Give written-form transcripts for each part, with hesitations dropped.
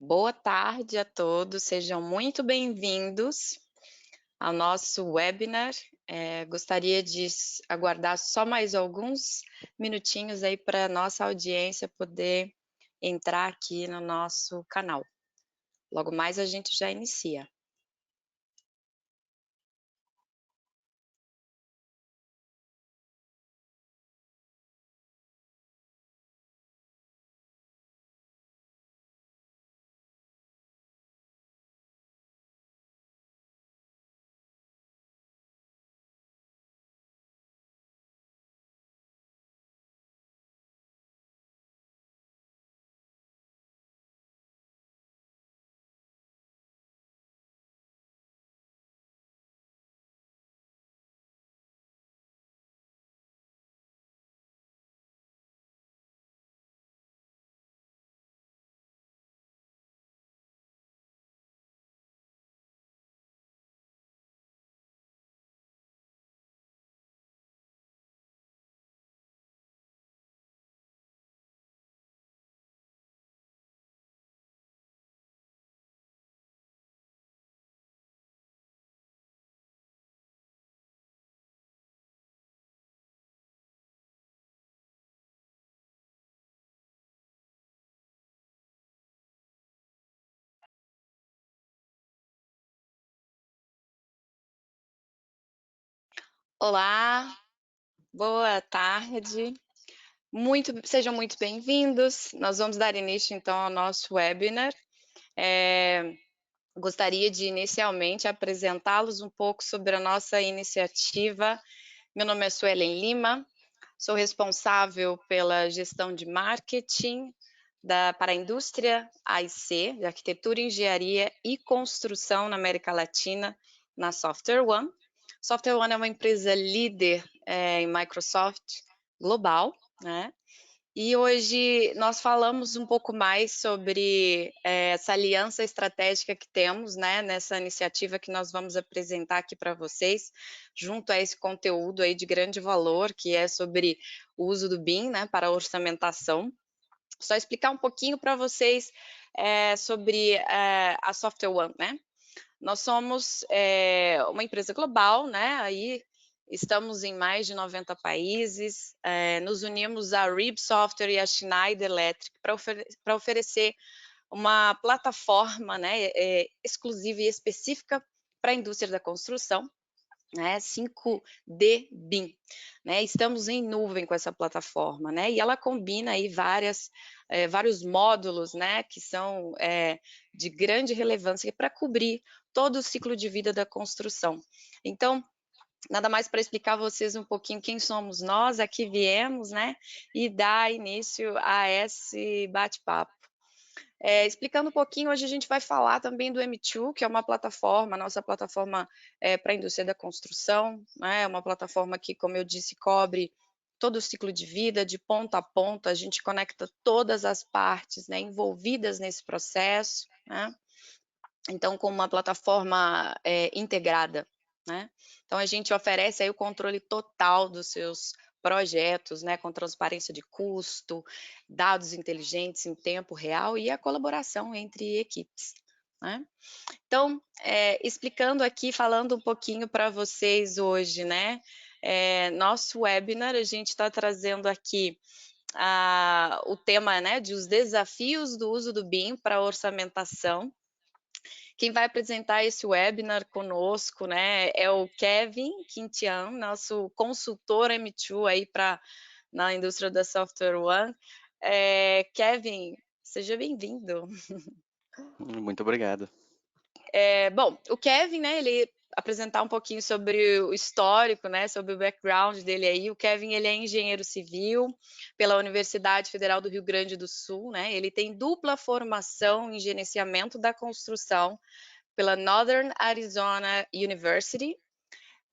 Boa tarde a todos, sejam muito bem-vindos ao nosso webinar. Gostaria de aguardar só mais alguns minutinhos aí para nossa audiência poder entrar aqui no nosso canal. Logo mais a gente já inicia. Olá, boa tarde. Sejam muito bem-vindos. Nós vamos dar início então ao nosso webinar. Gostaria de inicialmente apresentá-los um pouco sobre a nossa iniciativa. Meu nome é Suelen Lima, sou responsável pela gestão de marketing para a indústria AIC, de arquitetura, engenharia e construção na América Latina, na SoftwareOne. SoftwareOne é uma empresa líder em Microsoft global, né? E hoje nós falamos um pouco mais sobre essa aliança estratégica que temos, né, nessa iniciativa que nós vamos apresentar aqui para vocês, junto a esse conteúdo aí de grande valor, que é sobre o uso do BIM, né, para a orçamentação. Só explicar um pouquinho para vocês sobre a SoftwareOne, né? Nós somos uma empresa global, né? Aí estamos em mais de 90 países, nos unimos à RIB Software e à Schneider Electric para oferecer uma plataforma, né, exclusiva e específica para a indústria da construção, né, 5D BIM, né? Estamos em nuvem com essa plataforma, né? E ela combina aí vários módulos, né, que são de grande relevância para cobrir todo o ciclo de vida da construção. Então, nada mais para explicar a vocês um pouquinho quem somos nós, aqui viemos, né, e dar início a esse bate-papo. Explicando um pouquinho, hoje a gente vai falar também do M2, que é uma plataforma, nossa plataforma para a indústria da construção, né? É uma plataforma que, como eu disse, cobre todo o ciclo de vida, de ponta a ponta, a gente conecta todas as partes, né, envolvidas nesse processo, né? Então, com uma plataforma integrada, né? Então, a gente oferece aí o controle total dos seus projetos, né, com transparência de custo, dados inteligentes em tempo real e a colaboração entre equipes, né? Então, explicando aqui, falando um pouquinho para vocês hoje, né? Nosso webinar, a gente está trazendo aqui o tema, né, de os desafios do uso do BIM para orçamentação. Quem vai apresentar esse webinar conosco, né, é o Kevin Quintian, nosso consultor M2 aí na indústria da SoftwareOne. Kevin, seja bem-vindo. Muito obrigado. Bom, o Kevin, né, ele apresentar um pouquinho sobre o histórico, né, sobre o background dele aí. O Kevin, ele é engenheiro civil pela Universidade Federal do Rio Grande do Sul, né? Ele tem dupla formação em gerenciamento da construção pela Northern Arizona University,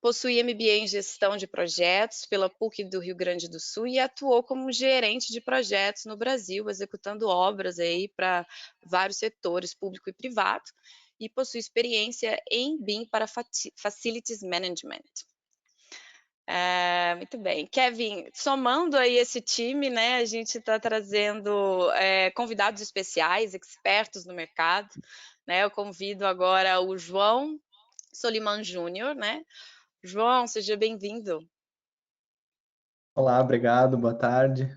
possui MBA em gestão de projetos pela PUC do Rio Grande do Sul e atuou como gerente de projetos no Brasil, executando obras aí para vários setores, público e privado, e possui experiência em BIM para Facilities Management. Muito bem. Kevin, somando aí esse time, né, a gente está trazendo convidados especiais, expertos no mercado, né? Eu convido agora o João Soliman Júnior, né? João, seja bem-vindo. Olá, obrigado, boa tarde.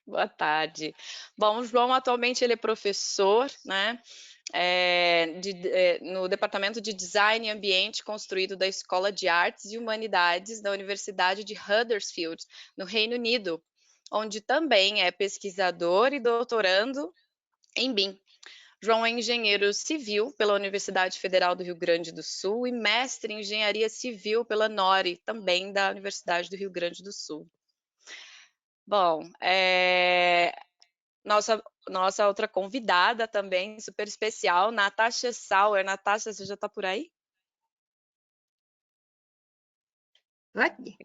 Boa tarde. Bom, o João atualmente ele é professor, né? No Departamento de Design e Ambiente Construído da Escola de Artes e Humanidades da Universidade de Huddersfield, no Reino Unido, onde também é pesquisador e doutorando em BIM. João é engenheiro civil pela Universidade Federal do Rio Grande do Sul e mestre em engenharia civil pela NORI, também da Universidade do Rio Grande do Sul. Bom, nossa outra convidada também, super especial, Natasha Sauer. Natasha, você já está por aí? Aqui.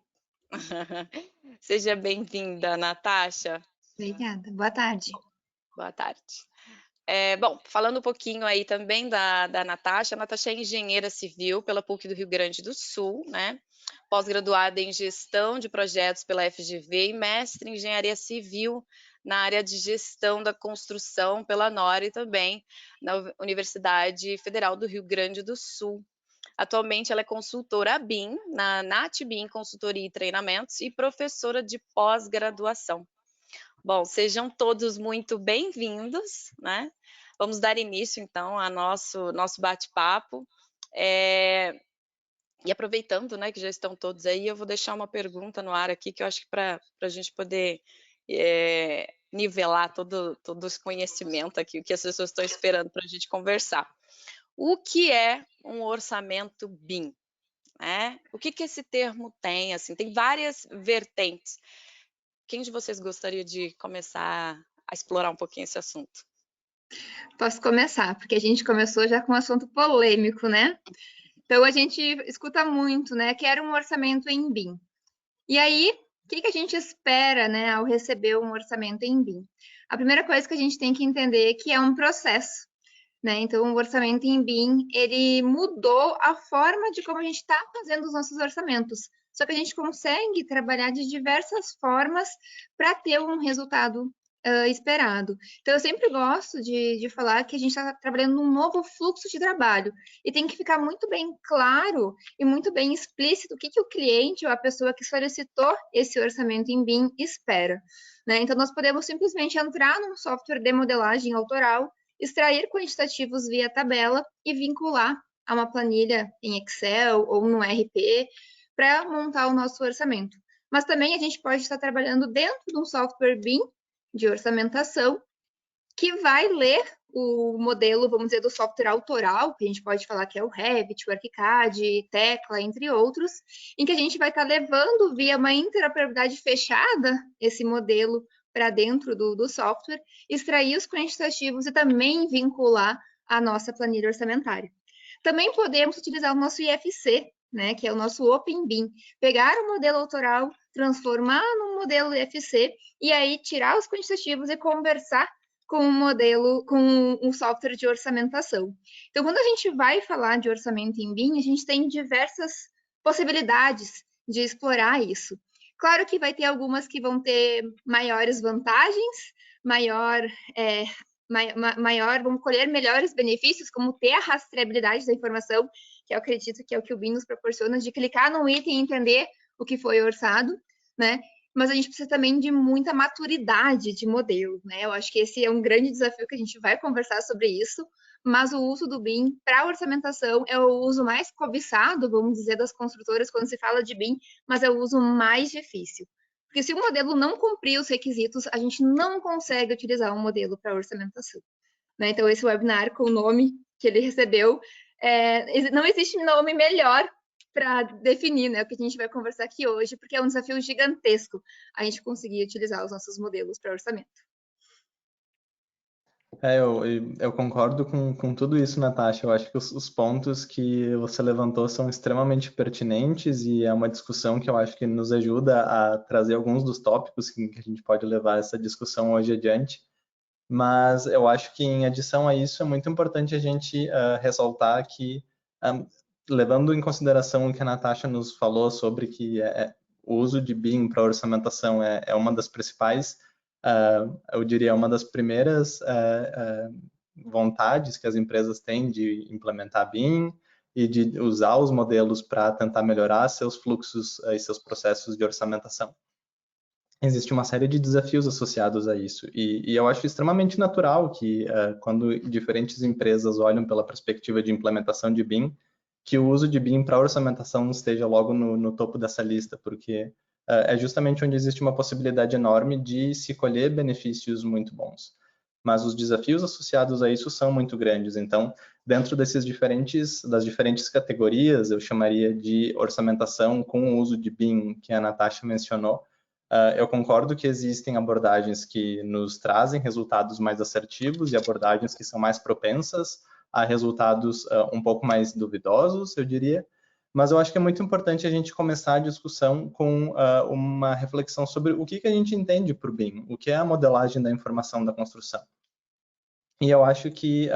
Seja bem-vinda, Natasha. Obrigada. Boa tarde. Boa tarde. Bom, falando um pouquinho aí também da Natasha, a Natasha é engenheira civil pela PUC do Rio Grande do Sul, né? Pós-graduada em gestão de projetos pela FGV e mestre em engenharia civil na área de gestão da construção pela NORI também, na Universidade Federal do Rio Grande do Sul. Atualmente ela é consultora BIM, na NatBIM Consultoria e Treinamentos e professora de pós-graduação. Bom, sejam todos muito bem-vindos, né? Vamos dar início, então, ao nosso bate-papo. E aproveitando, né, que já estão todos aí, eu vou deixar uma pergunta no ar aqui, que eu acho que para a gente poder nivelar todo esse conhecimento aqui, o que as pessoas estão esperando para a gente conversar. O que é um orçamento BIM? Né? O que esse termo tem? Assim, tem várias vertentes. Quem de vocês gostaria de começar a explorar um pouquinho esse assunto? Posso começar, porque a gente começou já com um assunto polêmico, né? Então, a gente escuta muito, né? Quero um orçamento em BIM. E aí, o que a gente espera, né, ao receber um orçamento em BIM? A primeira coisa que a gente tem que entender é que é um processo, né? Então, o orçamento em BIM, ele mudou a forma de como a gente está fazendo os nossos orçamentos. Só que a gente consegue trabalhar de diversas formas para ter um resultado esperado. Então, eu sempre gosto de falar que a gente está trabalhando num novo fluxo de trabalho e tem que ficar muito bem claro e muito bem explícito o que o cliente ou a pessoa que solicitou esse orçamento em BIM espera. Né? Então, nós podemos simplesmente entrar num software de modelagem autoral, extrair quantitativos via tabela e vincular a uma planilha em Excel ou no RP para montar o nosso orçamento. Mas também a gente pode estar trabalhando dentro de um software BIM de orçamentação que vai ler o modelo, vamos dizer, do software autoral, que a gente pode falar que é o Revit, o ArchiCAD, Tecla, entre outros, em que a gente vai estar levando via uma interoperabilidade fechada esse modelo para dentro do software, extrair os quantitativos e também vincular a nossa planilha orçamentária. Também podemos utilizar o nosso IFC, né, que é o nosso Open BIM, pegar o modelo autoral, transformar num modelo IFC e aí tirar os quantitativos e conversar com um modelo, com um software de orçamentação. Então, quando a gente vai falar de orçamento em BIM, a gente tem diversas possibilidades de explorar isso. Claro que vai ter algumas que vão ter maiores vantagens, vamos colher melhores benefícios, como ter a rastreabilidade da informação, que eu acredito que é o que o BIM nos proporciona, de clicar num item e entender o que foi orçado, né? Mas a gente precisa também de muita maturidade de modelo, né? Eu acho que esse é um grande desafio que a gente vai conversar sobre isso, mas o uso do BIM para orçamentação é o uso mais cobiçado, vamos dizer, das construtoras quando se fala de BIM, mas é o uso mais difícil. Porque se o modelo não cumprir os requisitos, a gente não consegue utilizar um modelo para orçamentação. Né? Então, esse webinar, com o nome que ele recebeu, não existe nome melhor para definir, né, o que a gente vai conversar aqui hoje, porque é um desafio gigantesco a gente conseguir utilizar os nossos modelos para orçamento. Eu concordo com tudo isso, Natasha. Eu acho que os pontos que você levantou são extremamente pertinentes e é uma discussão que eu acho que nos ajuda a trazer alguns dos tópicos que a gente pode levar essa discussão hoje adiante. Mas eu acho que, em adição a isso, é muito importante a gente ressaltar que levando em consideração o que a Natasha nos falou sobre que o uso de BIM para orçamentação é uma das principais, eu diria, uma das primeiras vontades que as empresas têm de implementar BIM e de usar os modelos para tentar melhorar seus fluxos e seus processos de orçamentação. Existe uma série de desafios associados a isso, e eu acho extremamente natural que, quando diferentes empresas olham pela perspectiva de implementação de BIM, que o uso de BIM para orçamentação esteja logo no topo dessa lista, porque é justamente onde existe uma possibilidade enorme de se colher benefícios muito bons. Mas os desafios associados a isso são muito grandes. Então, dentro das diferentes categorias, eu chamaria de orçamentação com o uso de BIM, que a Natasha mencionou. Eu concordo que existem abordagens que nos trazem resultados mais assertivos e abordagens que são mais propensas a resultados um pouco mais duvidosos, eu diria. Mas eu acho que é muito importante a gente começar a discussão com uma reflexão sobre o que a gente entende por BIM, o que é a modelagem da informação da construção. E eu acho que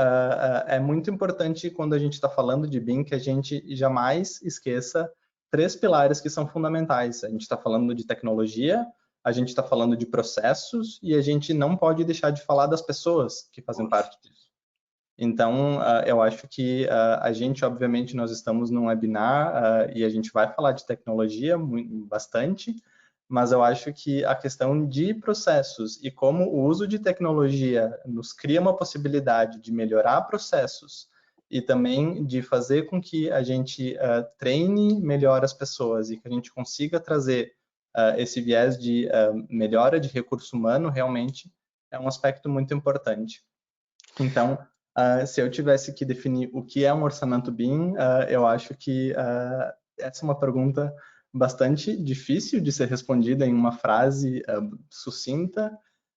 é muito importante, quando a gente está falando de BIM, que a gente jamais esqueça 3 pilares que são fundamentais. A gente está falando de tecnologia, a gente está falando de processos, e a gente não pode deixar de falar das pessoas que fazem parte disso. Então, eu acho que a gente, obviamente, nós estamos num webinar e a gente vai falar de tecnologia bastante, mas eu acho que a questão de processos e como o uso de tecnologia nos cria uma possibilidade de melhorar processos e também de fazer com que a gente treine melhor as pessoas e que a gente consiga trazer esse viés de melhora de recurso humano, realmente é um aspecto muito importante. Então, se eu tivesse que definir o que é um orçamento BIM, eu acho que essa é uma pergunta bastante difícil de ser respondida em uma frase sucinta,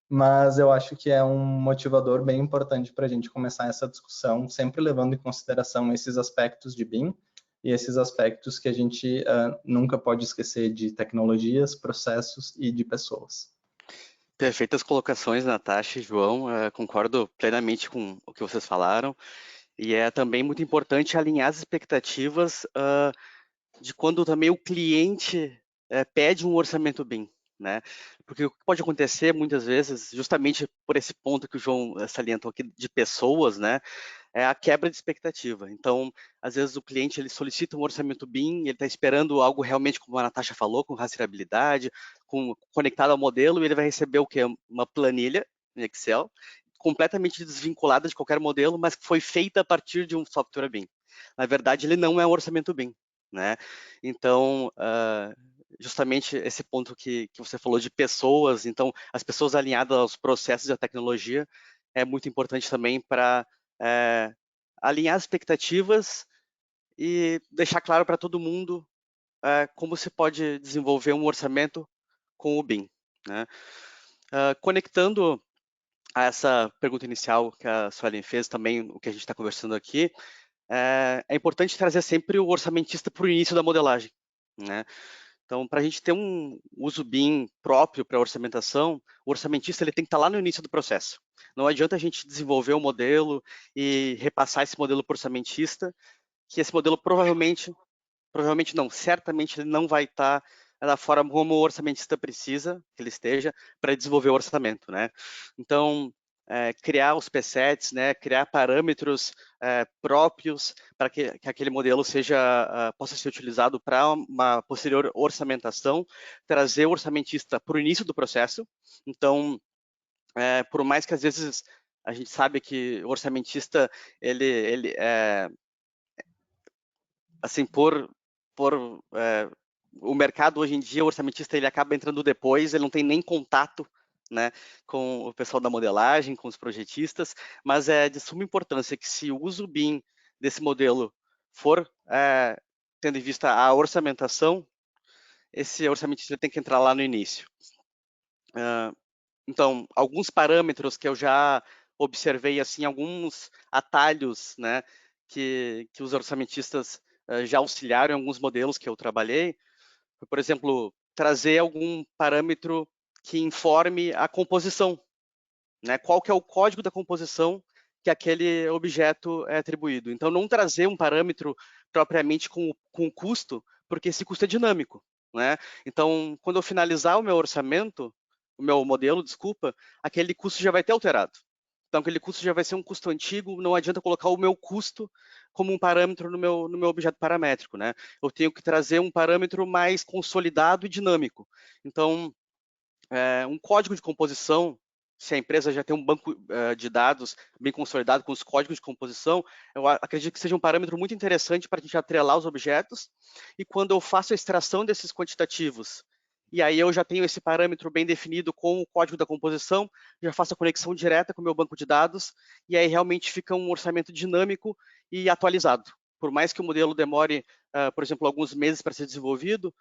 mas eu acho que é um motivador bem importante para a gente começar essa discussão, sempre levando em consideração esses aspectos de BIM e esses aspectos que a gente nunca pode esquecer de tecnologias, processos e de pessoas. Perfeitas colocações, Natasha e João. Concordo plenamente com o que vocês falaram. E é também muito importante alinhar as expectativas de quando também o cliente pede um orçamento BIM, né? Porque o que pode acontecer muitas vezes, justamente por esse ponto que o João salientou aqui de pessoas, né? É a quebra de expectativa. Então, às vezes o cliente ele solicita um orçamento BIM, ele está esperando algo realmente, como a Natasha falou, com rastreabilidade, conectado ao modelo, e ele vai receber o quê? Uma planilha em Excel, completamente desvinculada de qualquer modelo, mas que foi feita a partir de um software BIM. Na verdade, ele não é um orçamento BIM, né? Então, justamente esse ponto que você falou de pessoas, então, as pessoas alinhadas aos processos e à tecnologia é muito importante também para alinhar as expectativas e deixar claro para todo mundo como se pode desenvolver um orçamento com o BIM, né? Conectando a essa pergunta inicial que a Suelen fez, também o que a gente está conversando aqui, é importante trazer sempre o orçamentista para o início da modelagem, né? Então, para a gente ter um uso BIM próprio para orçamentação, o orçamentista ele tem que estar lá no início do processo. Não adianta a gente desenvolver um modelo e repassar esse modelo para o orçamentista, que esse modelo certamente ele não vai estar da forma como o orçamentista precisa que ele esteja para desenvolver o orçamento, né? Então, criar os presets, né, criar parâmetros próprios para que aquele modelo possa ser utilizado para uma posterior orçamentação, trazer o orçamentista para o início do processo. Então, por mais que às vezes a gente sabe que o orçamentista, ele assim, o mercado hoje em dia, o orçamentista ele acaba entrando depois, ele não tem nem contato, né, com o pessoal da modelagem, com os projetistas, mas é de suma importância que se o uso BIM desse modelo for tendo em vista a orçamentação, esse orçamentista tem que entrar lá no início. Então, alguns parâmetros que eu já observei, assim, alguns atalhos, né, que os orçamentistas já auxiliaram em alguns modelos que eu trabalhei, por exemplo, trazer algum parâmetro que informe a composição, né? Qual que é o código da composição que aquele objeto é atribuído. Então, não trazer um parâmetro, propriamente com o custo, porque esse custo é dinâmico, né? Então, quando eu finalizar o meu orçamento, o meu modelo, desculpa, aquele custo já vai ter alterado. Então, aquele custo já vai ser um custo antigo, não adianta colocar o meu custo como um parâmetro no meu objeto paramétrico, né? Eu tenho que trazer um parâmetro mais consolidado e dinâmico. Então, um código de composição, se a empresa já tem um banco de dados bem consolidado com os códigos de composição, eu acredito que seja um parâmetro muito interessante para a gente atrelar os objetos. E quando eu faço a extração desses quantitativos, e aí eu já tenho esse parâmetro bem definido com o código da composição, já faço a conexão direta com o meu banco de dados, e aí realmente fica um orçamento dinâmico e atualizado. Por mais que o modelo demore, por exemplo, alguns meses para ser desenvolvido,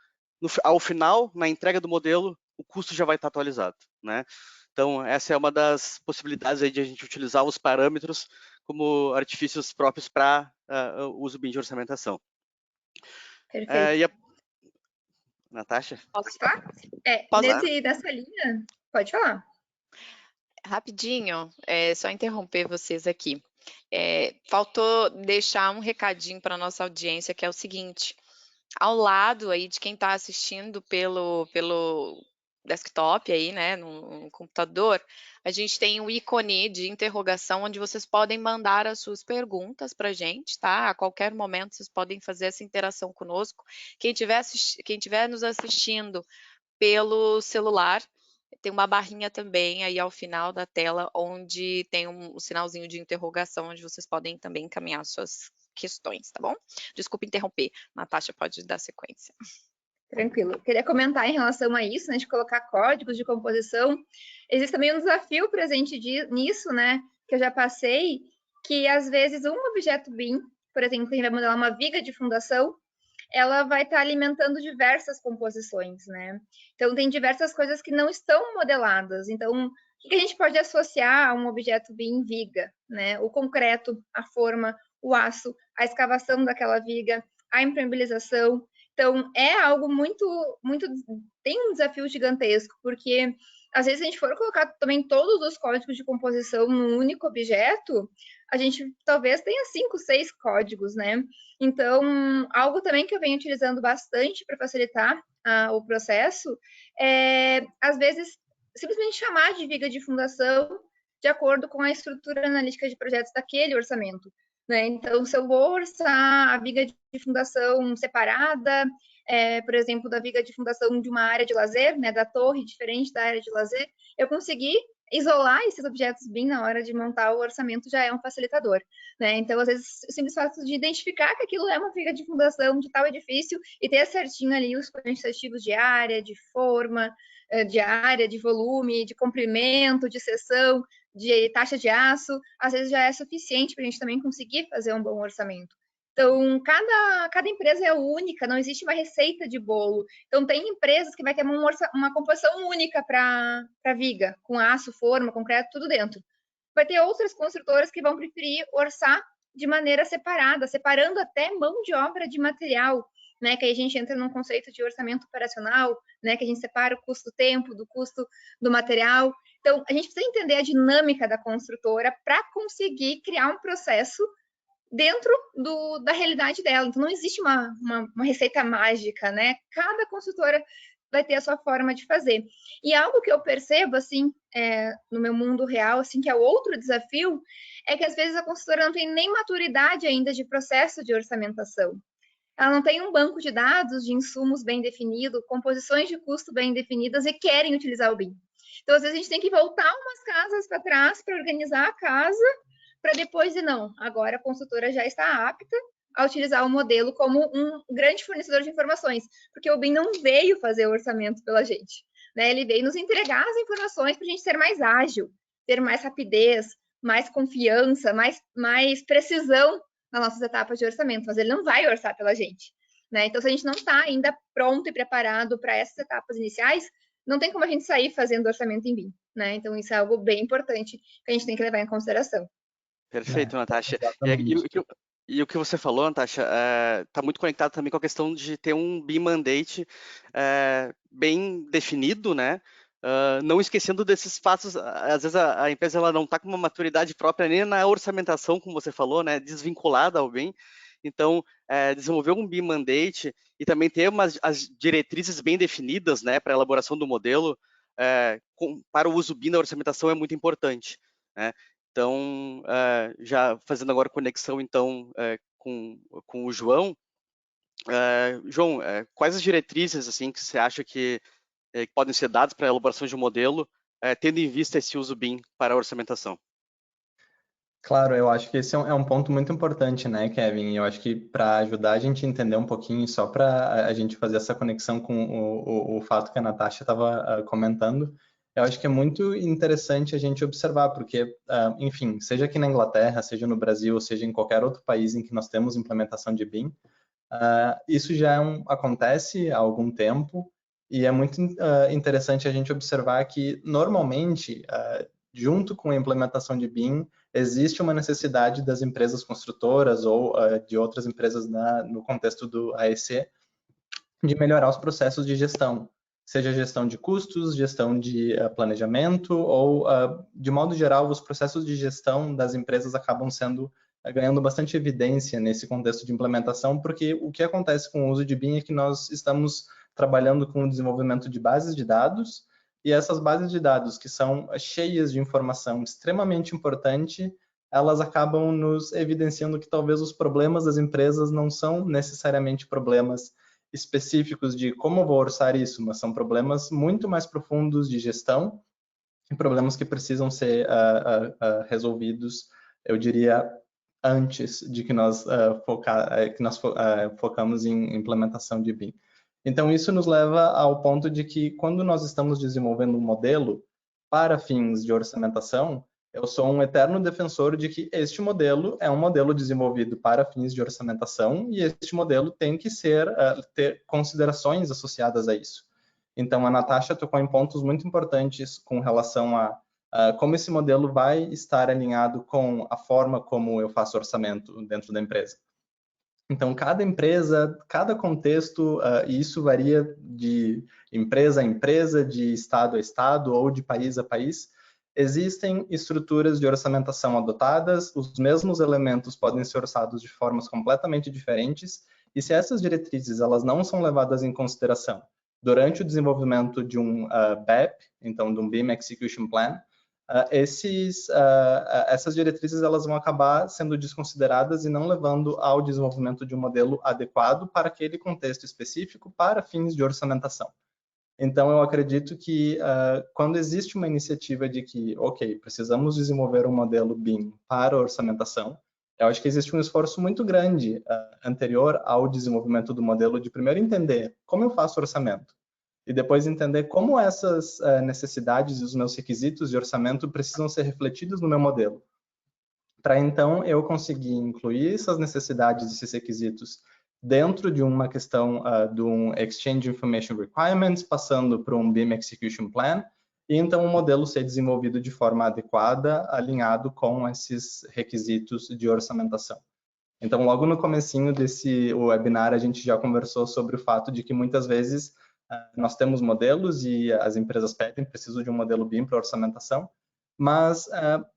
ao final, na entrega do modelo, o custo já vai estar atualizado, né? Então, essa é uma das possibilidades aí de a gente utilizar os parâmetros como artifícios próprios para o uso BIM de orçamentação. Perfeito. Natasha? Posso falar? Nessa linha, pode falar. Rapidinho, só interromper vocês aqui. Faltou deixar um recadinho para a nossa audiência, que é o seguinte: ao lado aí de quem está assistindo pelo desktop aí, né, no computador, a gente tem um ícone de interrogação onde vocês podem mandar as suas perguntas para a gente, tá? A qualquer momento vocês podem fazer essa interação conosco. Quem tiver nos assistindo pelo celular, tem uma barrinha também aí ao final da tela, onde tem um sinalzinho de interrogação, onde vocês podem também encaminhar suas questões, tá bom? Desculpa interromper, Natasha, pode dar sequência. Tranquilo. Queria comentar em relação a isso, né, de colocar códigos de composição. Existe também um desafio presente nisso, né, que eu já passei, que às vezes um objeto BIM, por exemplo, que a gente vai modelar uma viga de fundação, ela vai estar alimentando diversas composições, né? Então, tem diversas coisas que não estão modeladas. Então, o que a gente pode associar a um objeto BIM viga, né? O concreto, a forma, o aço, a escavação daquela viga, a impermeabilização. Então, é algo muito, tem um desafio gigantesco, porque às vezes, se a gente for colocar também todos os códigos de composição num único objeto, a gente talvez tenha 5, 6 códigos, né? Então, algo também que eu venho utilizando bastante para facilitar o processo é, às vezes, simplesmente chamar de viga de fundação de acordo com a estrutura analítica de projetos daquele orçamento, né? Então, se eu vou orçar a viga de fundação separada, por exemplo, da viga de fundação de uma área de lazer, né, da torre diferente da área de lazer, eu consegui isolar esses objetos BIM na hora de montar o orçamento já é um facilitador, né? Então, às vezes, o simples fato de identificar que aquilo é uma viga de fundação de tal edifício e ter certinho ali os quantitativos de área, de forma, de área, de volume, de comprimento, de seção, de taxa de aço, às vezes já é suficiente para a gente também conseguir fazer um bom orçamento. Então, cada empresa é única, não existe uma receita de bolo. Então, tem empresas que vai ter uma composição única para viga, com aço, forma, concreto, tudo dentro. Vai ter outras construtoras que vão preferir orçar de maneira separada, separando até mão de obra de material, né? Que aí a gente entra num conceito de orçamento operacional, né? Que a gente separa o custo tempo do custo do material. Então, a gente precisa entender a dinâmica da construtora para conseguir criar um processo dentro da realidade dela. Então, não existe uma receita mágica, né? Cada consultora vai ter a sua forma de fazer. E algo que eu percebo, assim, no meu mundo real, assim, que é o outro desafio, é que às vezes a consultora não tem nem maturidade ainda de processo de orçamentação. Ela não tem um banco de dados de insumos bem definido, composições de custo bem definidas e querem utilizar o BIM. Então, às vezes, a gente tem que voltar umas casas para trás para organizar a casa, para depois dizer, não, agora a consultora já está apta a utilizar o modelo como um grande fornecedor de informações, porque o BIM não veio fazer o orçamento pela gente, né? Ele veio nos entregar as informações para a gente ser mais ágil, ter mais rapidez, mais confiança, mais precisão nas nossas etapas de orçamento, mas ele não vai orçar pela gente, né? Então, se a gente não está ainda pronto e preparado para essas etapas iniciais, não tem como a gente sair fazendo orçamento em BIM, né? Então, isso é algo bem importante que a gente tem que levar em consideração. Perfeito, Natasha. E o que você falou, Natasha, está muito conectado também com a questão de ter um BIM mandate bem definido, né? Não esquecendo desses fatos, às vezes a empresa ela não está com uma maturidade própria nem na orçamentação, como você falou, né? Desvinculada ao BIM. Então, desenvolver um BIM Mandate e também ter as diretrizes bem definidas, né, para a elaboração do modelo para o uso BIM na orçamentação é muito importante, né? Então, já fazendo agora conexão, então, com o João, João, quais as diretrizes assim que você acha que podem ser dadas para a elaboração de um modelo, tendo em vista esse uso BIM para a orçamentação? Claro, eu acho que esse é um ponto muito importante, né, Kevin? Eu acho que para ajudar a gente a entender um pouquinho, só para a gente fazer essa conexão com o fato que a Natasha estava comentando, eu acho que é muito interessante a gente observar, porque, enfim, seja aqui na Inglaterra, seja no Brasil, seja em qualquer outro país em que nós temos implementação de BIM, isso já acontece há algum tempo e é muito interessante a gente observar que, normalmente, junto com a implementação de BIM, existe uma necessidade das empresas construtoras ou de outras empresas no contexto do AEC de melhorar os processos de gestão, seja gestão de custos, gestão de planejamento ou, de modo geral, os processos de gestão das empresas acabam ganhando bastante evidência nesse contexto de implementação, porque o que acontece com o uso de BIM é que nós estamos trabalhando com o desenvolvimento de bases de dados, e essas bases de dados, que são cheias de informação extremamente importante, elas acabam nos evidenciando que talvez os problemas das empresas não são necessariamente problemas específicos de como eu vou orçar isso, mas são problemas muito mais profundos de gestão e problemas que precisam ser resolvidos, eu diria, antes de que nós focamos em implementação de BIM. Então, isso nos leva ao ponto de que, quando nós estamos desenvolvendo um modelo para fins de orçamentação, eu sou um eterno defensor de que este modelo é um modelo desenvolvido para fins de orçamentação e este modelo tem que ter considerações associadas a isso. Então, a Natasha tocou em pontos muito importantes com relação a como esse modelo vai estar alinhado com a forma como eu faço orçamento dentro da empresa. Então, cada empresa, cada contexto, e isso varia de empresa a empresa, de estado a estado ou de país a país, existem estruturas de orçamentação adotadas, os mesmos elementos podem ser orçados de formas completamente diferentes, e se essas diretrizes elas não são levadas em consideração durante o desenvolvimento de um BEP, então de um BIM Execution Plan, essas diretrizes elas vão acabar sendo desconsideradas e não levando ao desenvolvimento de um modelo adequado para aquele contexto específico para fins de orçamentação. Então, eu acredito que quando existe uma iniciativa de que, ok, precisamos desenvolver um modelo BIM para orçamentação, eu acho que existe um esforço muito grande anterior ao desenvolvimento do modelo de primeiro entender como eu faço orçamento e depois entender como essas necessidades e os meus requisitos de orçamento precisam ser refletidos no meu modelo. Para então eu conseguir incluir essas necessidades e esses requisitos dentro de uma questão de um Exchange Information Requirements, passando para um BIM Execution Plan, e então o modelo ser desenvolvido de forma adequada, alinhado com esses requisitos de orçamentação. Então, logo no comecinho desse webinar, a gente já conversou sobre o fato de que muitas vezes nós temos modelos e as empresas pedem, precisam de um modelo BIM para orçamentação, mas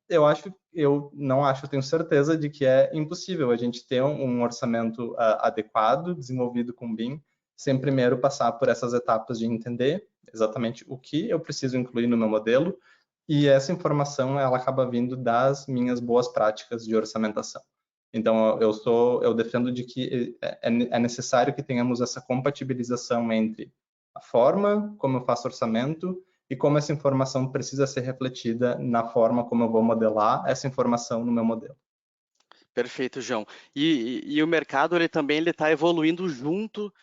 eu tenho certeza de que é impossível a gente ter um orçamento adequado, desenvolvido com BIM, sem primeiro passar por essas etapas de entender exatamente o que eu preciso incluir no meu modelo, e essa informação ela acaba vindo das minhas boas práticas de orçamentação. Então, eu defendo de que é necessário que tenhamos essa compatibilização entre a forma como eu faço orçamento e como essa informação precisa ser refletida na forma como eu vou modelar essa informação no meu modelo. Perfeito, João. E o mercado ele também está evoluindo junto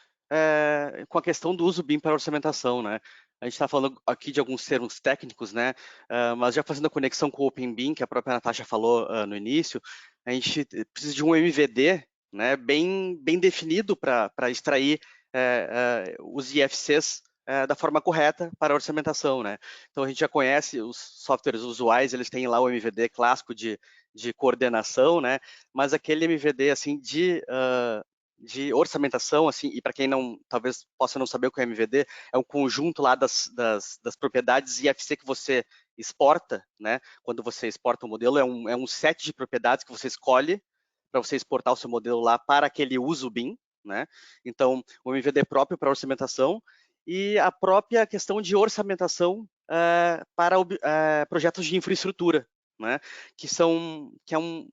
com a questão do uso BIM para orçamentação, né? A gente está falando aqui de alguns termos técnicos, né? Mas já fazendo a conexão com o OpenBIM, que a própria Natasha falou no início, a gente precisa de um MVD, né, bem definido para extrair os IFCs da forma correta para a orçamentação, né? Então a gente já conhece os softwares usuais, eles têm lá o MVD clássico de coordenação, né? Mas aquele MVD assim de orçamentação, assim, e para quem talvez possa não saber o que é MVD, é um conjunto lá das propriedades IFC que você exporta, né? Quando você exporta o modelo, é um set de propriedades que você escolhe para você exportar o seu modelo lá para aquele uso BIM, né? Então, o MVD próprio para orçamentação e a própria questão de orçamentação para projetos de infraestrutura, né? Que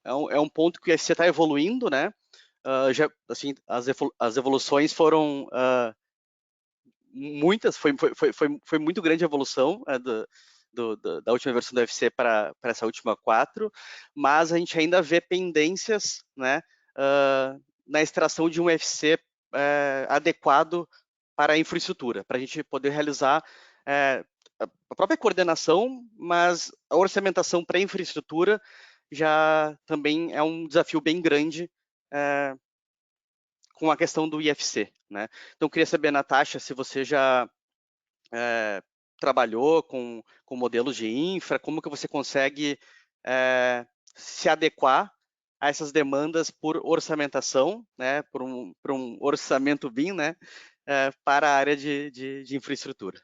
é um ponto que o IFC está evoluindo, né? Assim, as evoluções foram muitas, foi muito grande a evolução da última versão do UFC para essa última 4, mas a gente ainda vê pendências, né, na extração de um UFC adequado para a infraestrutura, para a gente poder realizar a própria coordenação, mas a orçamentação para a infraestrutura já também é um desafio bem grande com a questão do IFC, né? Então, eu queria saber, Natasha, se você já trabalhou com modelos de infra, como que você consegue se adequar a essas demandas por orçamentação, né? Por um orçamento BIM, né? Para a área de infraestrutura.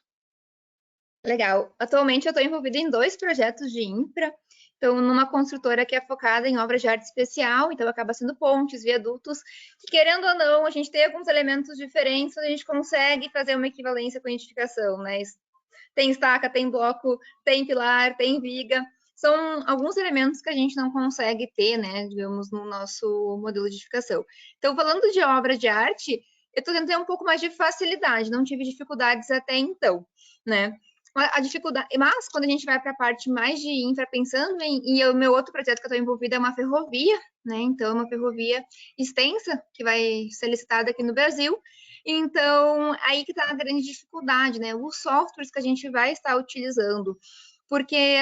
Legal. Atualmente eu estou envolvida em 2 projetos de infra. Então, numa construtora que é focada em obras de arte especial, então acaba sendo pontes, viadutos, que querendo ou não, a gente tem alguns elementos diferentes, a gente consegue fazer uma equivalência com a edificação, né? Tem estaca, tem bloco, tem pilar, tem viga. São alguns elementos que a gente não consegue ter, né, digamos, no nosso modelo de edificação. Então, falando de obra de arte, eu estou tendo um pouco mais de facilidade, não tive dificuldades até então, né? A dificuldade, mas quando a gente vai para a parte mais de infra, pensando e o meu outro projeto que eu estou envolvida é uma ferrovia, né? Então, é uma ferrovia extensa que vai ser licitada aqui no Brasil. Então, aí que está a grande dificuldade, né? Os softwares que a gente vai estar utilizando, porque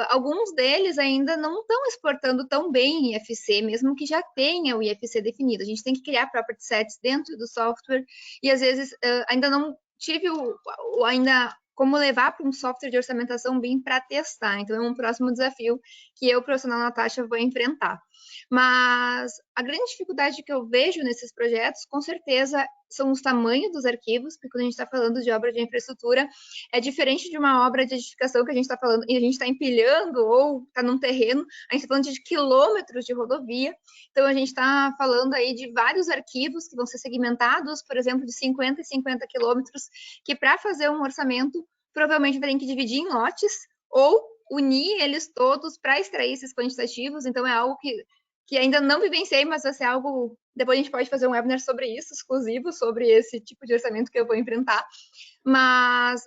alguns deles ainda não estão exportando tão bem IFC, mesmo que já tenha o IFC definido. A gente tem que criar property sets dentro do software e, às vezes, ainda não tive ainda como levar para um software de orçamentação BIM para testar. Então, é um próximo desafio que eu, profissional Natasha, vou enfrentar. Mas a grande dificuldade que eu vejo nesses projetos, com certeza, são os tamanhos dos arquivos, porque quando a gente está falando de obra de infraestrutura, é diferente de uma obra de edificação que a gente está falando, e a gente está empilhando ou está num terreno, a gente está falando de quilômetros de rodovia, então a gente está falando aí de vários arquivos que vão ser segmentados, por exemplo, de 50 e 50 quilômetros, que para fazer um orçamento, provavelmente vai ter que dividir em lotes, ou unir eles todos para extrair esses quantitativos, então é algo que ainda não vivenciei, mas vai ser algo... Depois a gente pode fazer um webinar sobre isso, exclusivo, sobre esse tipo de orçamento que eu vou enfrentar. Mas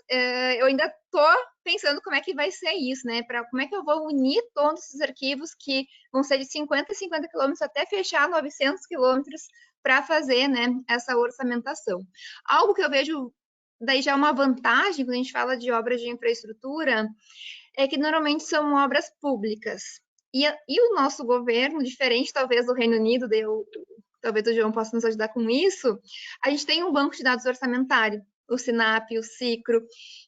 eu ainda estou pensando como é que vai ser isso, né? Como é que eu vou unir todos esses arquivos que vão ser de 50 a 50 quilômetros até fechar 900 quilômetros para fazer, né, essa orçamentação. Algo que eu vejo daí já é uma vantagem quando a gente fala de obras de infraestrutura é que normalmente são obras públicas. E o nosso governo, diferente talvez do Reino Unido, talvez o João possa nos ajudar com isso, a gente tem um banco de dados orçamentário, o SINAP, o CICRO,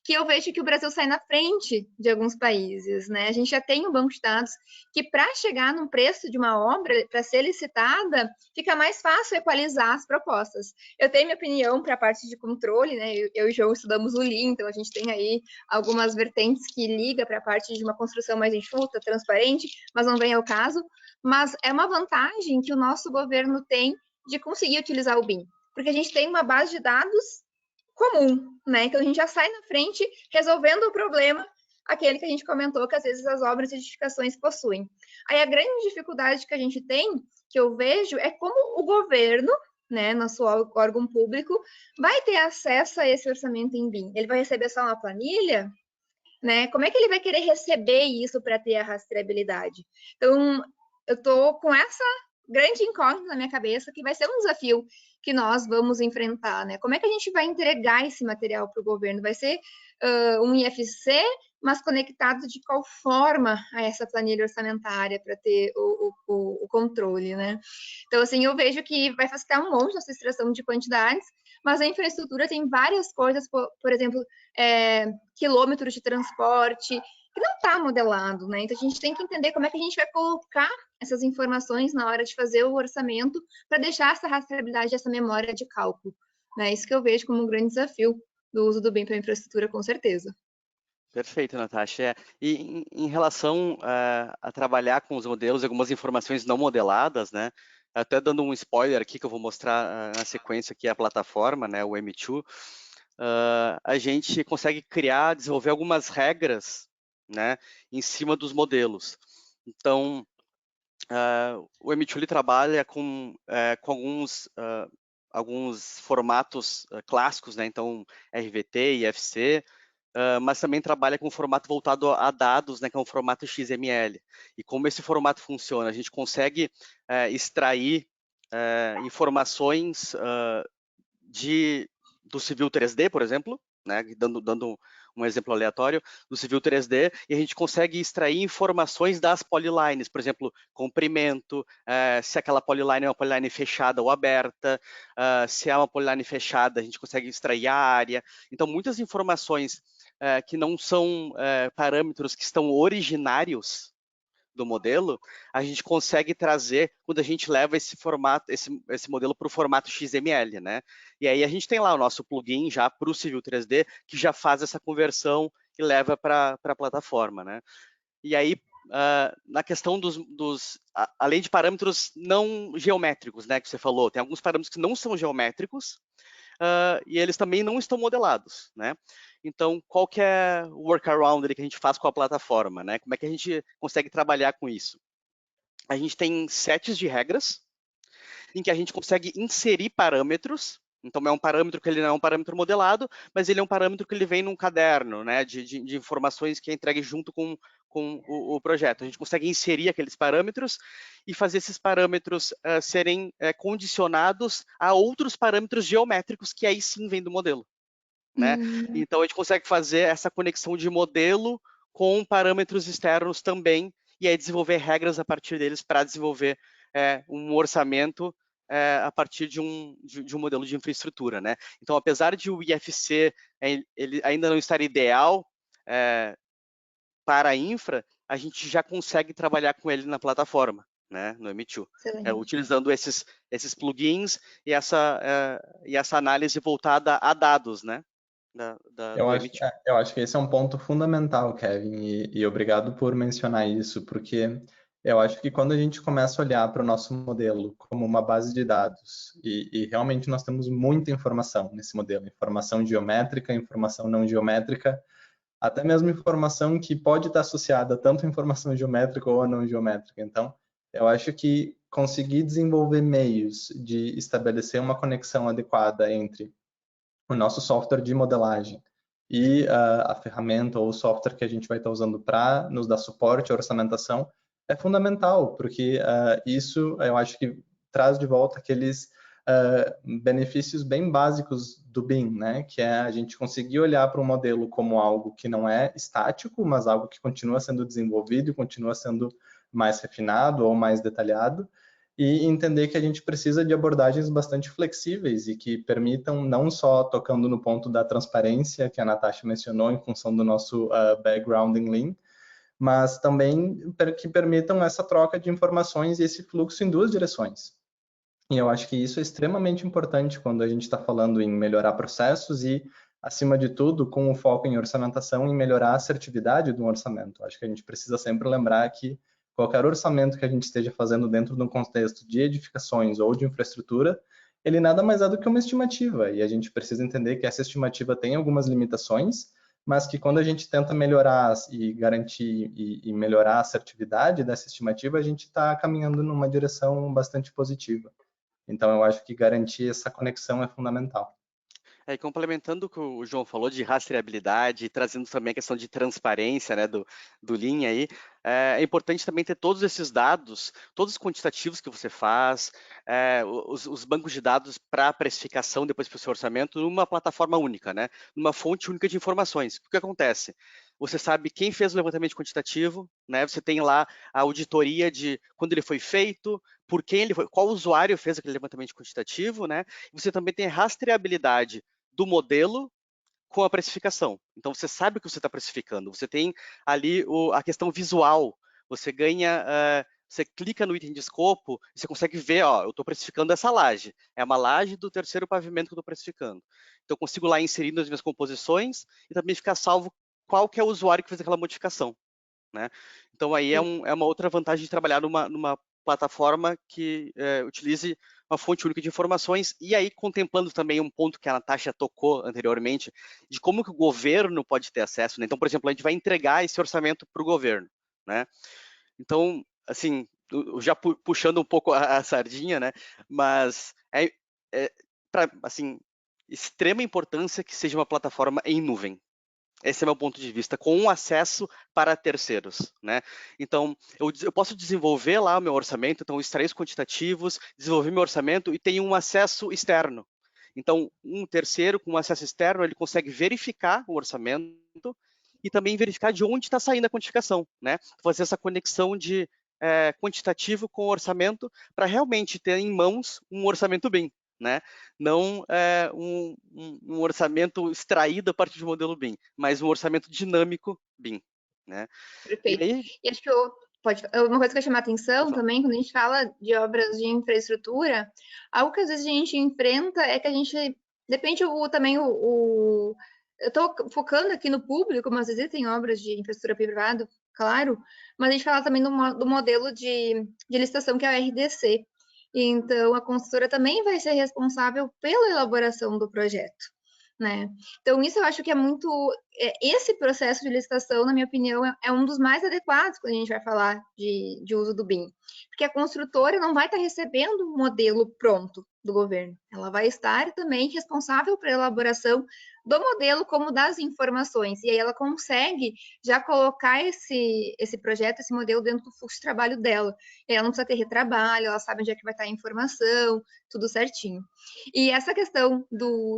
que eu vejo que o Brasil sai na frente de alguns países, né? A gente já tem um banco de dados que, para chegar num preço de uma obra, para ser licitada, fica mais fácil equalizar as propostas. Eu tenho minha opinião para a parte de controle, né? Eu e o João estudamos o Lean, então a gente tem aí algumas vertentes que liga para a parte de uma construção mais enxuta, transparente, mas não vem ao caso. Mas é uma vantagem que o nosso governo tem de conseguir utilizar o BIM, porque a gente tem uma base de dados comum, né? Então a gente já sai na frente resolvendo o problema, aquele que a gente comentou que às vezes as obras de edificações possuem. Aí a grande dificuldade que a gente tem, que eu vejo, é como o governo, né, nosso órgão público, vai ter acesso a esse orçamento em BIM. Ele vai receber só uma planilha, né? Como é que ele vai querer receber isso para ter a rastreabilidade? Então, eu estou com essa grande incógnita na minha cabeça, que vai ser um desafio que nós vamos enfrentar, né? Como é que a gente vai entregar esse material para o governo? Vai ser um IFC, mas conectado de qual forma a essa planilha orçamentária para ter o controle, né? Então, assim, eu vejo que vai facilitar um monte essa extração de quantidades, mas a infraestrutura tem várias coisas, por exemplo, quilômetros de transporte, que não está modelado, né? Então, a gente tem que entender como é que a gente vai colocar essas informações na hora de fazer o orçamento para deixar essa rastreabilidade, essa memória de cálculo, né? Isso que eu vejo como um grande desafio do uso do BIM para a infraestrutura, com certeza. Perfeito, Natasha. E em relação a trabalhar com os modelos, algumas informações não modeladas, né? Até dando um spoiler aqui que eu vou mostrar na sequência aqui a plataforma, né? O M2. A gente consegue desenvolver algumas regras, né? Em cima dos modelos. Então, o M2 ele trabalha com alguns formatos clássicos, né? Então, RVT e FC. Mas também trabalha com um formato voltado a dados, né, que é um formato XML. E como esse formato funciona? A gente consegue extrair informações do Civil 3D, por exemplo, né, dando um exemplo aleatório, do Civil 3D, e a gente consegue extrair informações das polylines, por exemplo, comprimento, se aquela polyline é uma polyline fechada ou aberta, se é uma polyline fechada, a gente consegue extrair a área. Então, muitas informações que não são parâmetros que estão originários do modelo, a gente consegue trazer quando a gente leva esse formato, esse modelo para o formato XML, né? E aí a gente tem lá o nosso plugin já para o Civil 3D, que já faz essa conversão e leva para a plataforma, né? E aí, na questão além de parâmetros não geométricos, né, que você falou, tem alguns parâmetros que não são geométricos, e eles também não estão modelados, né? Então, qual que é o workaround ali que a gente faz com a plataforma, né? Como é que a gente consegue trabalhar com isso? A gente tem sets de regras em que a gente consegue inserir parâmetros. Então, é um parâmetro que ele não é um parâmetro modelado, mas ele é um parâmetro que ele vem num caderno, né, de informações que é entregue junto com o projeto. A gente consegue inserir aqueles parâmetros e fazer esses parâmetros serem condicionados a outros parâmetros geométricos que aí sim vêm do modelo, né? Então, a gente consegue fazer essa conexão de modelo com parâmetros externos também, e aí desenvolver regras a partir deles para desenvolver um orçamento a partir de um modelo de infraestrutura, né? Então, apesar de o IFC ele ainda não estar ideal para a infra, a gente já consegue trabalhar com ele na plataforma, né? No M2, utilizando esses plugins e essa análise voltada a dados, né? Eu acho que esse é um ponto fundamental, Kevin, e obrigado por mencionar isso, porque eu acho que quando a gente começa a olhar para o nosso modelo como uma base de dados, e realmente nós temos muita informação nesse modelo, informação geométrica, informação não geométrica, até mesmo informação que pode estar associada tanto à informação geométrica ou à não geométrica. Então, eu acho que conseguir desenvolver meios de estabelecer uma conexão adequada entre o nosso software de modelagem e a ferramenta ou o software que a gente vai estar usando para nos dar suporte à orçamentação é fundamental, porque isso eu acho que traz de volta aqueles benefícios bem básicos do BIM, né? Que é a gente conseguir olhar para um modelo como algo que não é estático, mas algo que continua sendo desenvolvido e continua sendo mais refinado ou mais detalhado, e entender que a gente precisa de abordagens bastante flexíveis e que permitam, não só tocando no ponto da transparência, que a Natasha mencionou, em função do nosso background em Lean, mas também que permitam essa troca de informações e esse fluxo em duas direções. E eu acho que isso é extremamente importante quando a gente está falando em melhorar processos e, acima de tudo, com o foco em orçamentação, em melhorar a assertividade do orçamento. Acho que a gente precisa sempre lembrar que qualquer orçamento que a gente esteja fazendo dentro de um contexto de edificações ou de infraestrutura, ele nada mais é do que uma estimativa, e a gente precisa entender que essa estimativa tem algumas limitações, mas que quando a gente tenta melhorar e garantir e melhorar a assertividade dessa estimativa, a gente está caminhando numa direção bastante positiva. Então, eu acho que garantir essa conexão é fundamental. E complementando o que o João falou de rastreabilidade, trazendo também a questão de transparência, né, do Lean aí, é importante também ter todos esses dados, todos os quantitativos que você faz, os bancos de dados para precificação depois para o seu orçamento, numa plataforma única, né, numa fonte única de informações. O que acontece? Você sabe quem fez o levantamento quantitativo, né? Você tem lá a auditoria de quando ele foi feito, por quem ele foi, qual usuário fez aquele levantamento quantitativo, né? Você também tem rastreabilidade do modelo com a precificação. Então, você sabe o que você está precificando. Você tem ali a questão visual. Você ganha, você clica no item de escopo e você consegue ver, ó, eu estou precificando essa laje. É uma laje do terceiro pavimento que eu estou precificando. Então, eu consigo lá inserir nas minhas composições e também ficar salvo qual que é o usuário que fez aquela modificação, né? Então aí é uma outra vantagem de trabalhar numa plataforma que utilize uma fonte única de informações, e aí contemplando também um ponto que a Natasha tocou anteriormente, de como que o governo pode ter acesso, né? Então, por exemplo, a gente vai entregar esse orçamento para o governo, né? Então, assim, já puxando um pouco a sardinha, né? Mas assim, extrema importância que seja uma plataforma em nuvem. Esse é meu ponto de vista, com acesso para terceiros, né? Então, eu posso desenvolver lá o meu orçamento, então extrair os quantitativos, desenvolver meu orçamento e tem um acesso externo. Então, um terceiro com acesso externo, ele consegue verificar o orçamento e também verificar de onde está saindo a quantificação, né? Fazer essa conexão de quantitativo com orçamento para realmente ter em mãos um orçamento BIM, né? Não um orçamento extraído a partir de um modelo BIM, mas um orçamento dinâmico BIM, né? Perfeito. E aí, E acho que uma coisa que eu chamo a atenção também, quando a gente fala de obras de infraestrutura, algo que às vezes a gente enfrenta é que a gente, depende também eu estou focando aqui no público, mas existem obras de infraestrutura privada, claro, mas a gente fala também do modelo de licitação que é o RDC. Então, a consultora também vai ser responsável pela elaboração do projeto, né? Então, isso eu acho que é muito... Esse processo de licitação, na minha opinião, é um dos mais adequados quando a gente vai falar de uso do BIM. Porque a construtora não vai estar recebendo um modelo pronto do governo. Ela vai estar também responsável pela elaboração do modelo como das informações. E aí ela consegue já colocar esse projeto, esse modelo dentro do fluxo de trabalho dela. E ela não precisa ter retrabalho, ela sabe onde é que vai estar a informação, tudo certinho. E essa questão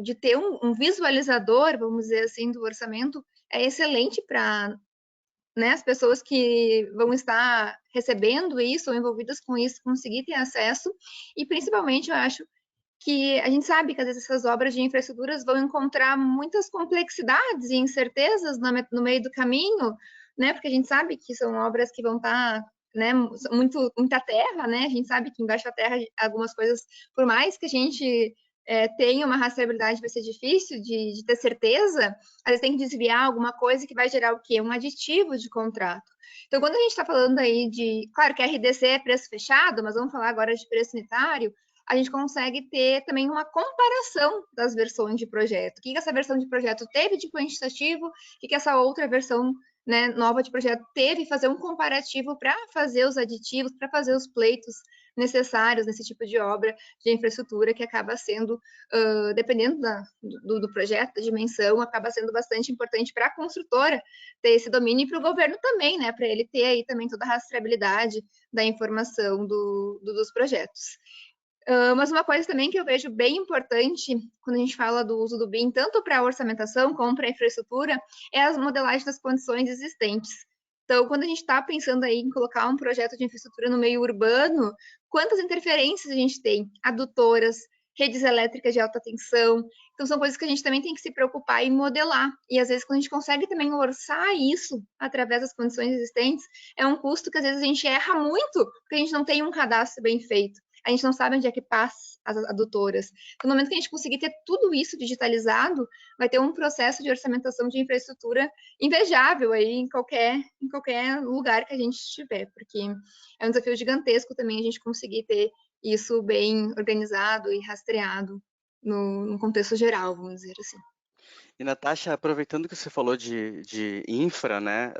de ter um visualizador, vamos dizer assim, do orçamento, é excelente para, né, as pessoas que vão estar recebendo isso ou envolvidas com isso conseguir ter acesso. E principalmente, eu acho que a gente sabe que às vezes essas obras de infraestruturas vão encontrar muitas complexidades e incertezas no meio do caminho, né? Porque a gente sabe que são obras que vão estar, né, muita terra, né? A gente sabe que embaixo da terra algumas coisas, por mais que a gente tenha uma rastreabilidade, vai ser difícil de ter certeza, às vezes tem que desviar alguma coisa que vai gerar o quê? Um aditivo de contrato. Então, quando a gente está falando aí claro que a RDC é preço fechado, mas vamos falar agora de preço unitário, a gente consegue ter também uma comparação das versões de projeto. O que essa versão de projeto teve de quantitativo, o que essa outra versão, né, nova de projeto teve, fazer um comparativo para fazer os aditivos, para fazer os pleitos necessários nesse tipo de obra de infraestrutura que acaba sendo, dependendo do projeto, da dimensão, acaba sendo bastante importante para a construtora ter esse domínio e para o governo também, né, para ele ter aí também toda a rastreabilidade da informação dos projetos. Mas uma coisa também que eu vejo bem importante quando a gente fala do uso do BIM, tanto para a orçamentação como para a infraestrutura, é as modelagens das condições existentes. Então, quando a gente está pensando aí em colocar um projeto de infraestrutura no meio urbano, quantas interferências a gente tem? Adutoras, redes elétricas de alta tensão. Então, são coisas que a gente também tem que se preocupar em modelar. E, às vezes, quando a gente consegue também orçar isso através das condições existentes, é um custo que, às vezes, a gente erra muito, porque a gente não tem um cadastro bem feito. A gente não sabe onde é que passa as adutoras. No momento que a gente conseguir ter tudo isso digitalizado, vai ter um processo de orçamentação de infraestrutura invejável aí em qualquer lugar que a gente estiver, porque é um desafio gigantesco também a gente conseguir ter isso bem organizado e rastreado no contexto geral, vamos dizer assim. E Natasha, aproveitando que você falou de infra, né,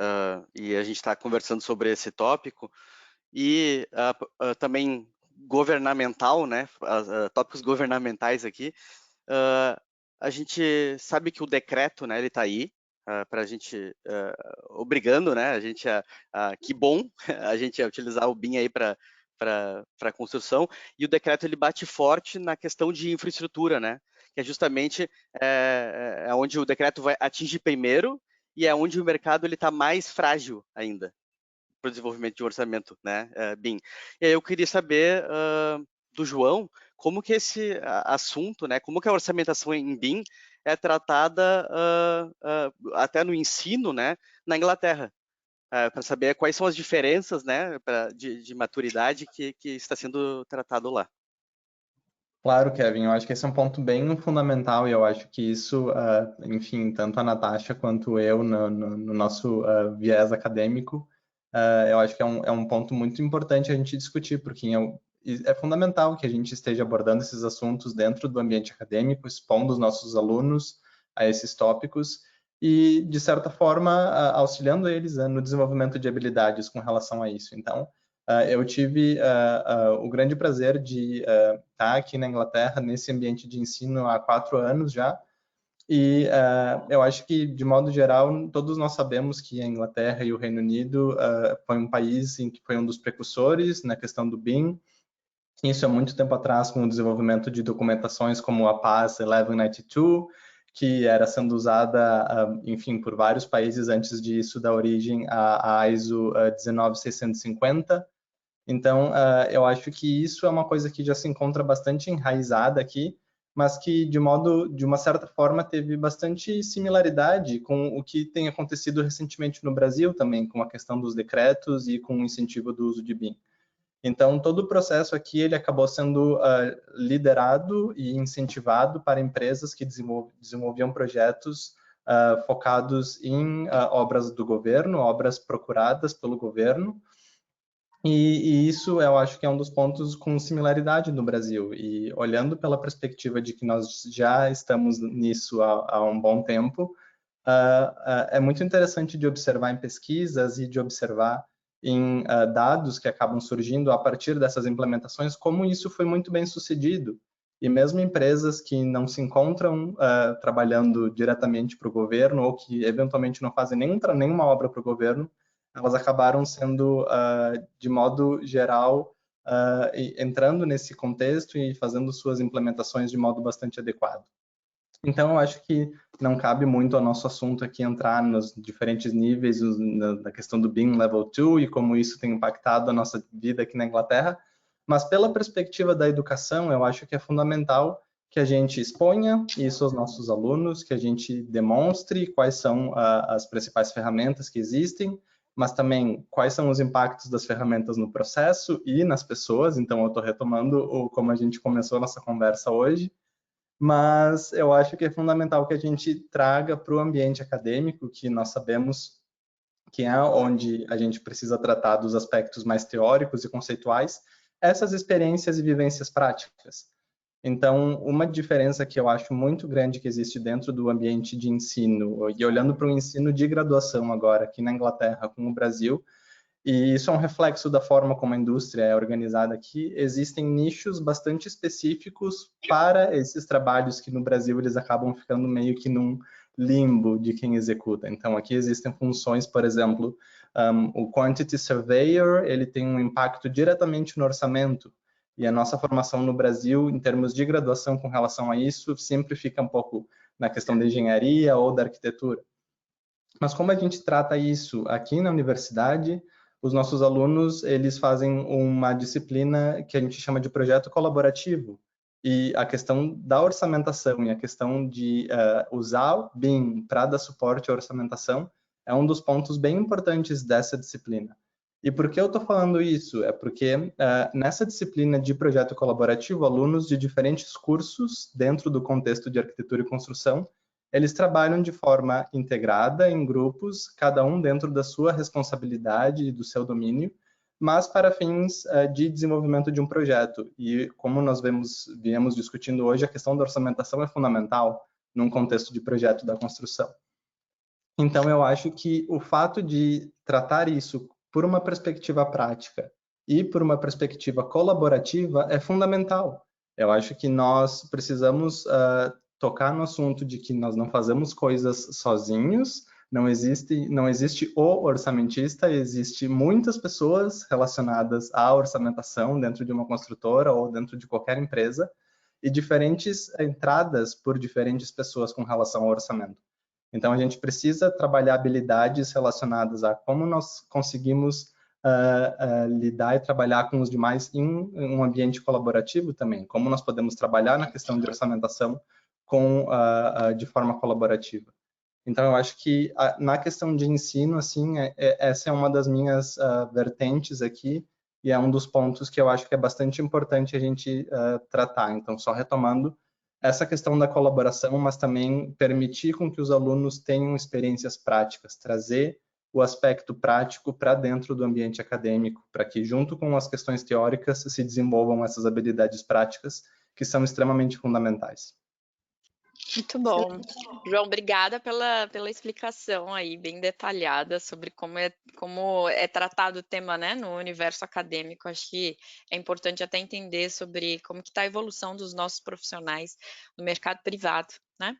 e a gente está conversando sobre esse tópico, e também governamental, né, tópicos governamentais aqui, a gente sabe que o decreto, né, ele está aí, para a gente, obrigando, né, a gente que bom a gente utilizar o BIM aí para construção, e o decreto ele bate forte na questão de infraestrutura, né, que é justamente onde o decreto vai atingir primeiro e é onde o mercado ele está mais frágil ainda para o desenvolvimento de um orçamento, né, BIM. E aí eu queria saber do João como que esse assunto, né, como que a orçamentação em BIM é tratada até no ensino, né, na Inglaterra, para saber quais são as diferenças, né, de maturidade que está sendo tratado lá. Claro, Kevin, eu acho que esse é um ponto bem fundamental e eu acho que isso, enfim, tanto a Natasha quanto eu, no nosso viés acadêmico, eu acho que é um ponto muito importante a gente discutir, porque é fundamental que a gente esteja abordando esses assuntos dentro do ambiente acadêmico, expondo os nossos alunos a esses tópicos e, de certa forma, auxiliando eles no desenvolvimento de habilidades com relação a isso. Então, eu tive o grande prazer de estar aqui na Inglaterra, nesse ambiente de ensino há 4 anos já, e eu acho que, de modo geral, todos nós sabemos que a Inglaterra e o Reino Unido foi um país em que foi um dos precursores na questão do BIM. Isso há muito tempo atrás, com o desenvolvimento de documentações como a PAS 1192, que era sendo usada, enfim, por vários países antes disso, da origem à ISO 19650. Então, eu acho que isso é uma coisa que já se encontra bastante enraizada aqui, mas que, de uma certa forma, teve bastante similaridade com o que tem acontecido recentemente no Brasil também, com a questão dos decretos e com o incentivo do uso de BIM. Então, todo o processo aqui, ele acabou sendo liderado e incentivado para empresas que desenvolviam projetos focados em obras do governo, obras procuradas pelo governo, e isso eu acho que é um dos pontos com similaridade no Brasil. E olhando pela perspectiva de que nós já estamos nisso há um bom tempo, é muito interessante de observar em pesquisas e de observar em dados que acabam surgindo a partir dessas implementações, como isso foi muito bem sucedido. E mesmo empresas que não se encontram trabalhando diretamente para o governo ou que eventualmente não fazem nenhuma obra para o governo, elas acabaram sendo, de modo geral, entrando nesse contexto e fazendo suas implementações de modo bastante adequado. Então, eu acho que não cabe muito ao nosso assunto aqui entrar nos diferentes níveis, na questão do BIM Level 2 e como isso tem impactado a nossa vida aqui na Inglaterra, mas pela perspectiva da educação, eu acho que é fundamental que a gente exponha isso aos nossos alunos, que a gente demonstre quais são as principais ferramentas que existem, mas também quais são os impactos das ferramentas no processo e nas pessoas. Então, eu estou retomando como a gente começou a nossa conversa hoje, mas eu acho que é fundamental que a gente traga para o ambiente acadêmico, que nós sabemos que é onde a gente precisa tratar dos aspectos mais teóricos e conceituais, essas experiências e vivências práticas. Então, uma diferença que eu acho muito grande que existe dentro do ambiente de ensino, e olhando para o ensino de graduação agora, aqui na Inglaterra com o Brasil, e isso é um reflexo da forma como a indústria é organizada aqui, existem nichos bastante específicos para esses trabalhos que no Brasil eles acabam ficando meio que num limbo de quem executa. Então, aqui existem funções, por exemplo, o Quantity Surveyor, ele tem um impacto diretamente no orçamento, e a nossa formação no Brasil, em termos de graduação com relação a isso, sempre fica um pouco na questão da engenharia ou da arquitetura. Mas como a gente trata isso aqui na universidade, os nossos alunos, eles fazem uma disciplina que a gente chama de projeto colaborativo. E a questão da orçamentação e a questão de usar o BIM para dar suporte à orçamentação é um dos pontos bem importantes dessa disciplina. E por que eu estou falando isso? É porque nessa disciplina de projeto colaborativo, alunos de diferentes cursos dentro do contexto de arquitetura e construção, eles trabalham de forma integrada em grupos, cada um dentro da sua responsabilidade e do seu domínio, mas para fins de desenvolvimento de um projeto. E como nós viemos discutindo hoje, a questão da orçamentação é fundamental num contexto de projeto da construção. Então, eu acho que o fato de tratar isso por uma perspectiva prática e por uma perspectiva colaborativa é fundamental. Eu acho que nós precisamos tocar no assunto de que nós não fazemos coisas sozinhos, não existe o orçamentista, existe muitas pessoas relacionadas à orçamentação dentro de uma construtora ou dentro de qualquer empresa e diferentes entradas por diferentes pessoas com relação ao orçamento. Então, a gente precisa trabalhar habilidades relacionadas a como nós conseguimos lidar e trabalhar com os demais em um ambiente colaborativo também, como nós podemos trabalhar na questão de orçamentação de forma colaborativa. Então, eu acho que na questão de ensino, assim, essa é uma das minhas vertentes aqui, e é um dos pontos que eu acho que é bastante importante a gente tratar. Então, só retomando, essa questão da colaboração, mas também permitir com que os alunos tenham experiências práticas, trazer o aspecto prático para dentro do ambiente acadêmico, para que, junto com as questões teóricas, se desenvolvam essas habilidades práticas que são extremamente fundamentais. Muito bom. João, obrigada pela explicação aí, bem detalhada sobre como é tratado o tema, né, no universo acadêmico. Acho que é importante até entender sobre como que está a evolução dos nossos profissionais no mercado privado, né?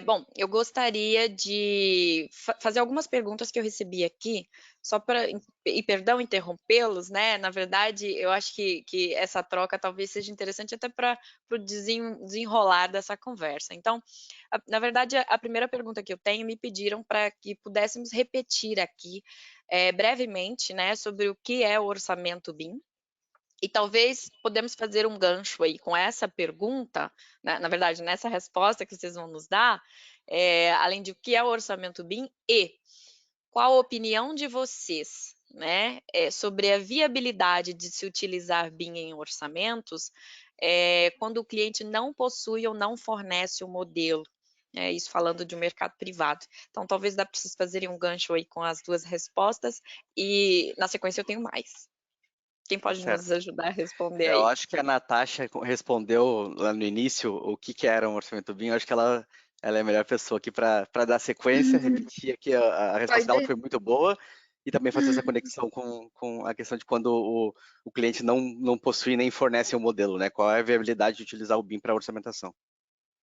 Bom, eu gostaria de fazer algumas perguntas que eu recebi aqui, só para, e perdão interrompê-los, né? Na verdade, eu acho que essa troca talvez seja interessante até para o desenrolar dessa conversa. Então, na verdade, a primeira pergunta que eu tenho, me pediram para que pudéssemos repetir aqui brevemente, né, sobre o que é o orçamento BIM. E talvez podemos fazer um gancho aí com essa pergunta, né, na verdade, nessa resposta que vocês vão nos dar, além de o que é o orçamento BIM e qual a opinião de vocês, né, sobre a viabilidade de se utilizar BIM em orçamentos quando o cliente não possui ou não fornece o modelo. Isso falando de um mercado privado. Então, talvez dá para vocês fazerem um gancho aí com as duas respostas e, na sequência, eu tenho mais. Quem pode nos ajudar a responder aí? Eu acho que a Natasha respondeu lá no início o que era um orçamento BIM. Eu acho que ela é a melhor pessoa aqui para dar sequência, repetir aqui a resposta dela, que foi muito boa, e também fazer essa conexão com a questão de quando o cliente não possui nem fornece o modelo, né? Qual é a viabilidade de utilizar o BIM para orçamentação?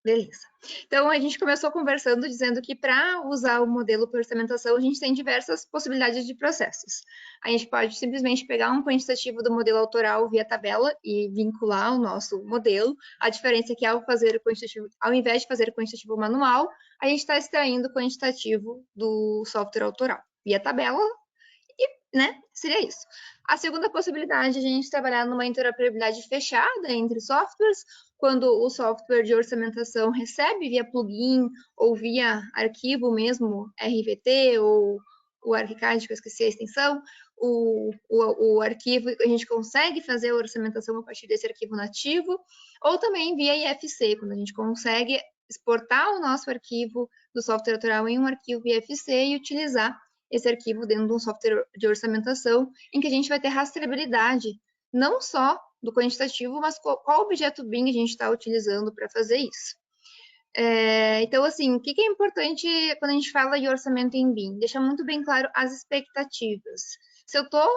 Beleza. Então, a gente começou conversando dizendo que para usar o modelo para orçamentação, a gente tem diversas possibilidades de processos. A gente pode simplesmente pegar um quantitativo do modelo autoral via tabela e vincular o nosso modelo. A diferença é que ao invés de fazer o quantitativo manual, a gente está extraindo o quantitativo do software autoral via tabela e, né, seria isso. A segunda possibilidade é a gente trabalhar numa interoperabilidade fechada entre softwares, quando o software de orçamentação recebe via plugin ou via arquivo mesmo, RVT ou o ArchiCAD, que eu esqueci a extensão, o arquivo, a gente consegue fazer a orçamentação a partir desse arquivo nativo, ou também via IFC, quando a gente consegue exportar o nosso arquivo do software autoral em um arquivo IFC e utilizar esse arquivo dentro de um software de orçamentação, em que a gente vai ter rastreabilidade, não só do quantitativo, mas qual objeto BIM a gente está utilizando para fazer isso. Então, assim, o que é importante quando a gente fala de orçamento em BIM? Deixar muito bem claro as expectativas. Se eu estou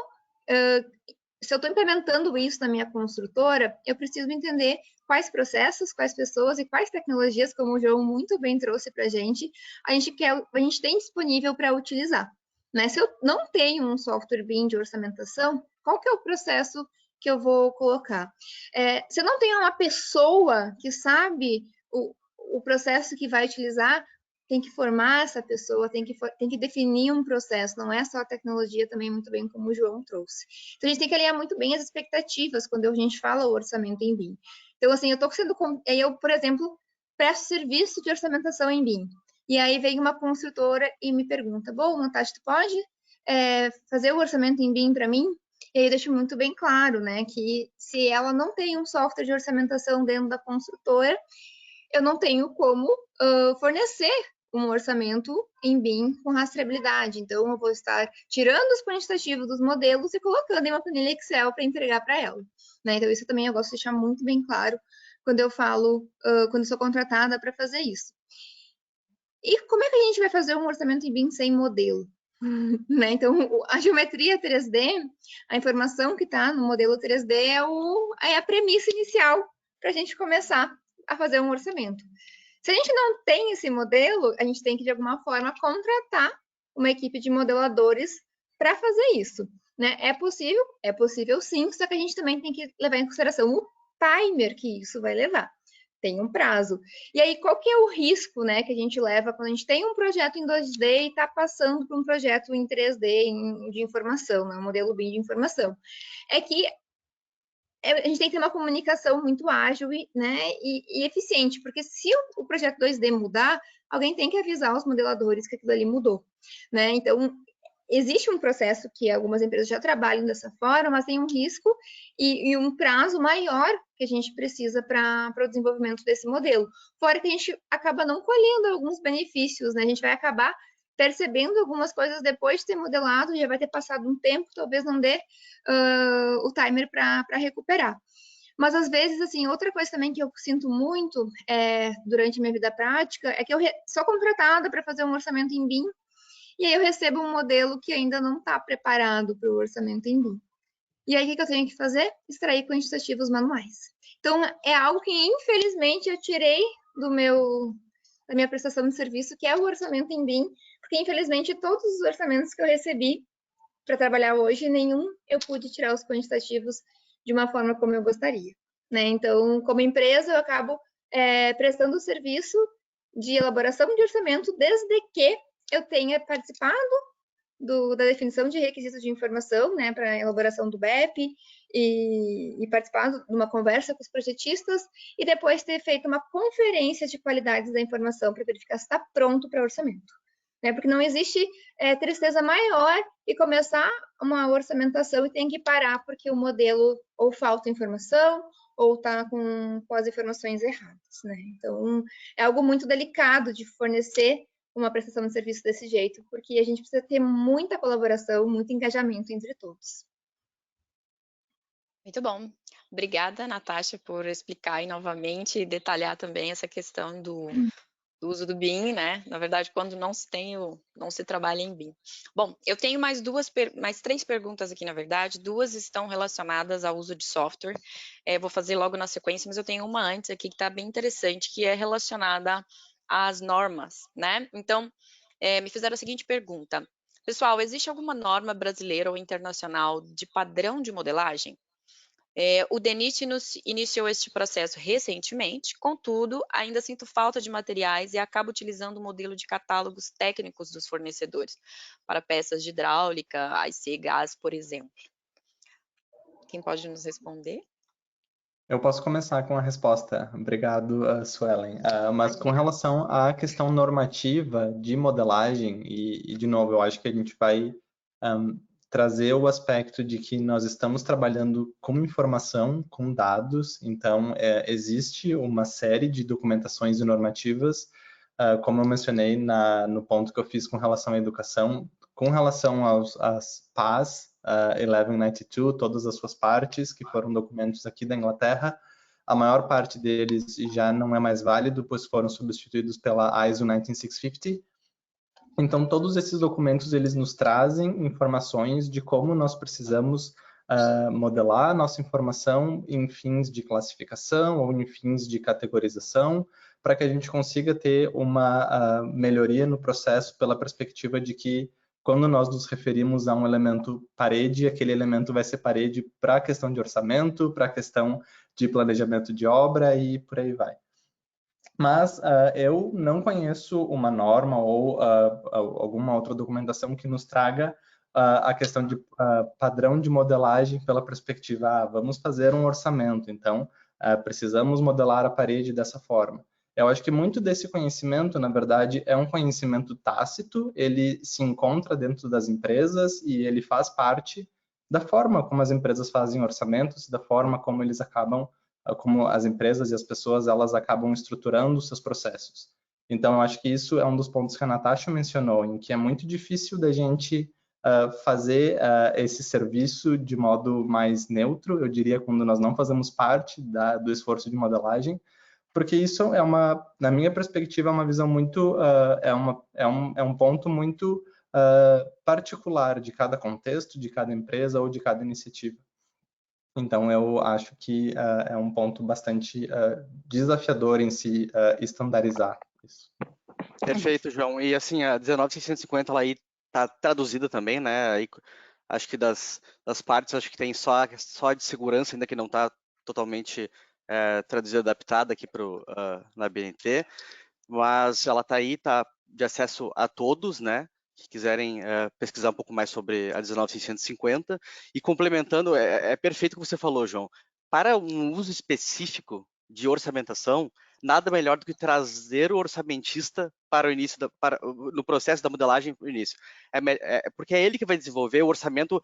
implementando isso na minha construtora, eu preciso entender quais processos, quais pessoas e quais tecnologias, como o João muito bem trouxe para a gente tem disponível para utilizar. Né? Se eu não tenho um software BIM de orçamentação, qual que é o processo que eu vou colocar? Se eu não tenho uma pessoa que sabe o processo que vai utilizar, tem que formar essa pessoa, tem que definir um processo, não é só a tecnologia também, muito bem como o João trouxe. Então, a gente tem que alinhar muito bem as expectativas quando a gente fala o orçamento em BIM. Então, assim, eu, por exemplo, presto serviço de orçamentação em BIM. E aí vem uma construtora e me pergunta, bom, Natasha, tu pode fazer o orçamento em BIM para mim? E aí eu deixo muito bem claro, né, que se ela não tem um software de orçamentação dentro da construtora, eu não tenho como fornecer um orçamento em BIM com rastreabilidade. Então, eu vou estar tirando os quantitativos dos modelos e colocando em uma planilha Excel para entregar para ela. Né? Então, isso também eu gosto de deixar muito bem claro quando eu falo, quando eu sou contratada para fazer isso. E como é que a gente vai fazer um orçamento em BIM sem modelo? Né? Então, a geometria 3D, a informação que está no modelo 3D é a premissa inicial para a gente começar a fazer um orçamento. Se a gente não tem esse modelo, a gente tem que, de alguma forma, contratar uma equipe de modeladores para fazer isso. Né? É possível sim, só que a gente também tem que levar em consideração o timer que isso vai levar. Tem um prazo. E aí, qual que é o risco, né, que a gente leva quando a gente tem um projeto em 2D e está passando para um projeto em 3D de informação, né, um modelo BIM de informação? É que a gente tem que ter uma comunicação muito ágil e eficiente, porque se o projeto 2D mudar, alguém tem que avisar os modeladores que aquilo ali mudou. Né? Então, existe um processo que algumas empresas já trabalham dessa forma, mas tem um risco e um prazo maior que a gente precisa para o desenvolvimento desse modelo. Fora que a gente acaba não colhendo alguns benefícios, né? A gente vai acabar percebendo algumas coisas depois de ter modelado, já vai ter passado um tempo, talvez não dê o timer para recuperar. Mas, às vezes, assim, outra coisa também que eu sinto muito durante a minha vida prática é que eu sou contratada para fazer um orçamento em BIM e aí eu recebo um modelo que ainda não está preparado para o orçamento em BIM. E aí, o que eu tenho que fazer? Extrair quantitativos manuais. Então, é algo que, infelizmente, eu tirei da minha prestação de serviço, que é o orçamento em BIM, porque, infelizmente, todos os orçamentos que eu recebi para trabalhar hoje, nenhum eu pude tirar os quantitativos de uma forma como eu gostaria, né? Então, como empresa, eu acabo prestando o serviço de elaboração de orçamento desde que eu tenha participado da definição de requisitos de informação, né, para a elaboração do BEP e participado de uma conversa com os projetistas e depois ter feito uma conferência de qualidades da informação para verificar se está pronto para orçamento. Né? Porque não existe tristeza maior e começar uma orçamentação e tem que parar porque o modelo ou falta informação ou está com as informações erradas. Né? Então, é algo muito delicado de fornecer uma prestação de serviço desse jeito, porque a gente precisa ter muita colaboração, muito engajamento entre todos. Muito bom. Obrigada, Natasha, por explicar aí novamente e detalhar também essa questão do uso do BIM, né? Na verdade, quando não se trabalha em BIM. Bom, eu tenho mais três perguntas aqui, na verdade. Duas estão relacionadas ao uso de software. Vou fazer logo na sequência, mas eu tenho uma antes aqui que está bem interessante, que é relacionada às normas, né? Então, me fizeram a seguinte pergunta. Pessoal, existe alguma norma brasileira ou internacional de padrão de modelagem? O DENIT iniciou este processo recentemente, contudo, ainda sinto falta de materiais e acabo utilizando o modelo de catálogos técnicos dos fornecedores para peças de hidráulica, IC, gás, por exemplo. Quem pode nos responder? Eu posso começar com a resposta. Obrigado, Suelen. Mas com relação à questão normativa de modelagem, e de novo, eu acho que a gente vai trazer o aspecto de que nós estamos trabalhando com informação, com dados, então existe uma série de documentações e normativas, como eu mencionei no ponto que eu fiz com relação à educação, com relação às PAS, 1192, todas as suas partes, que foram documentos aqui da Inglaterra, a maior parte deles já não é mais válido, pois foram substituídos pela ISO 19650. Então, todos esses documentos, eles nos trazem informações de como nós precisamos modelar nossa informação em fins de classificação ou em fins de categorização, para que a gente consiga ter uma melhoria no processo pela perspectiva de que, quando nós nos referimos a um elemento parede, aquele elemento vai ser parede para a questão de orçamento, para a questão de planejamento de obra e por aí vai. Mas eu não conheço uma norma ou alguma outra documentação que nos traga a questão de padrão de modelagem pela perspectiva, vamos fazer um orçamento, então precisamos modelar a parede dessa forma. Eu acho que muito desse conhecimento, na verdade, é um conhecimento tácito, ele se encontra dentro das empresas e ele faz parte da forma como as empresas fazem orçamentos, da forma como eles acabam, como as empresas e as pessoas, elas acabam estruturando os seus processos. Então, eu acho que isso é um dos pontos que a Natasha mencionou, em que é muito difícil da gente fazer esse serviço de modo mais neutro, eu diria, quando nós não fazemos parte do esforço de modelagem, porque isso na minha perspectiva, é uma visão muito, é um ponto muito particular de cada contexto, de cada empresa ou de cada iniciativa. Então, eu acho que é um ponto bastante desafiador em se estandarizar isso. Perfeito, João. E assim, a 19650 ela aí está traduzida também, né? Aí, acho que das partes, acho que tem só a de segurança ainda que não está totalmente traduzida, adaptada aqui na BNT, mas ela está aí, está de acesso a todos, né? Que quiserem pesquisar um pouco mais sobre a 19650. E complementando, é perfeito o que você falou, João. Para um uso específico de orçamentação, nada melhor do que trazer o orçamentista para o início, no processo da modelagem no início. Porque é ele que vai desenvolver o orçamento,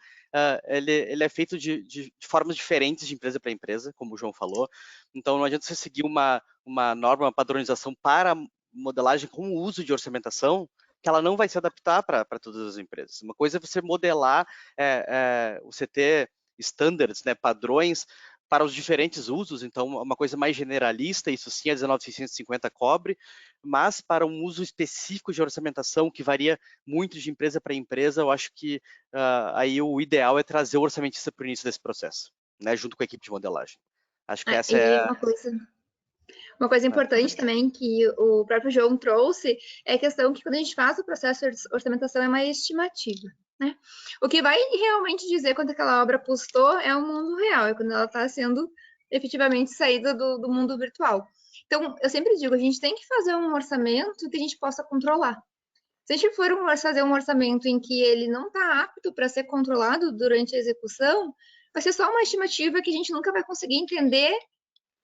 ele é feito de formas diferentes de empresa para empresa, como o João falou. Então, não adianta você seguir uma norma, uma padronização para modelagem com o uso de orçamentação, que ela não vai se adaptar para todas as empresas. Uma coisa é você modelar, você ter standards, né, padrões para os diferentes usos, então uma coisa mais generalista, isso sim a 19650 cobre, mas para um uso específico de orçamentação, que varia muito de empresa para empresa, eu acho que aí o ideal é trazer o orçamentista para o início desse processo, né, junto com a equipe de modelagem. Acho que essa é uma coisa importante também que o próprio João trouxe é a questão que quando a gente faz o processo de orçamentação é uma estimativa, né? O que vai realmente dizer quanto aquela obra custou é o mundo real, é quando ela está sendo efetivamente saída do mundo virtual. Então, eu sempre digo, a gente tem que fazer um orçamento que a gente possa controlar. Se a gente for fazer um orçamento em que ele não está apto para ser controlado durante a execução, vai ser só uma estimativa que a gente nunca vai conseguir entender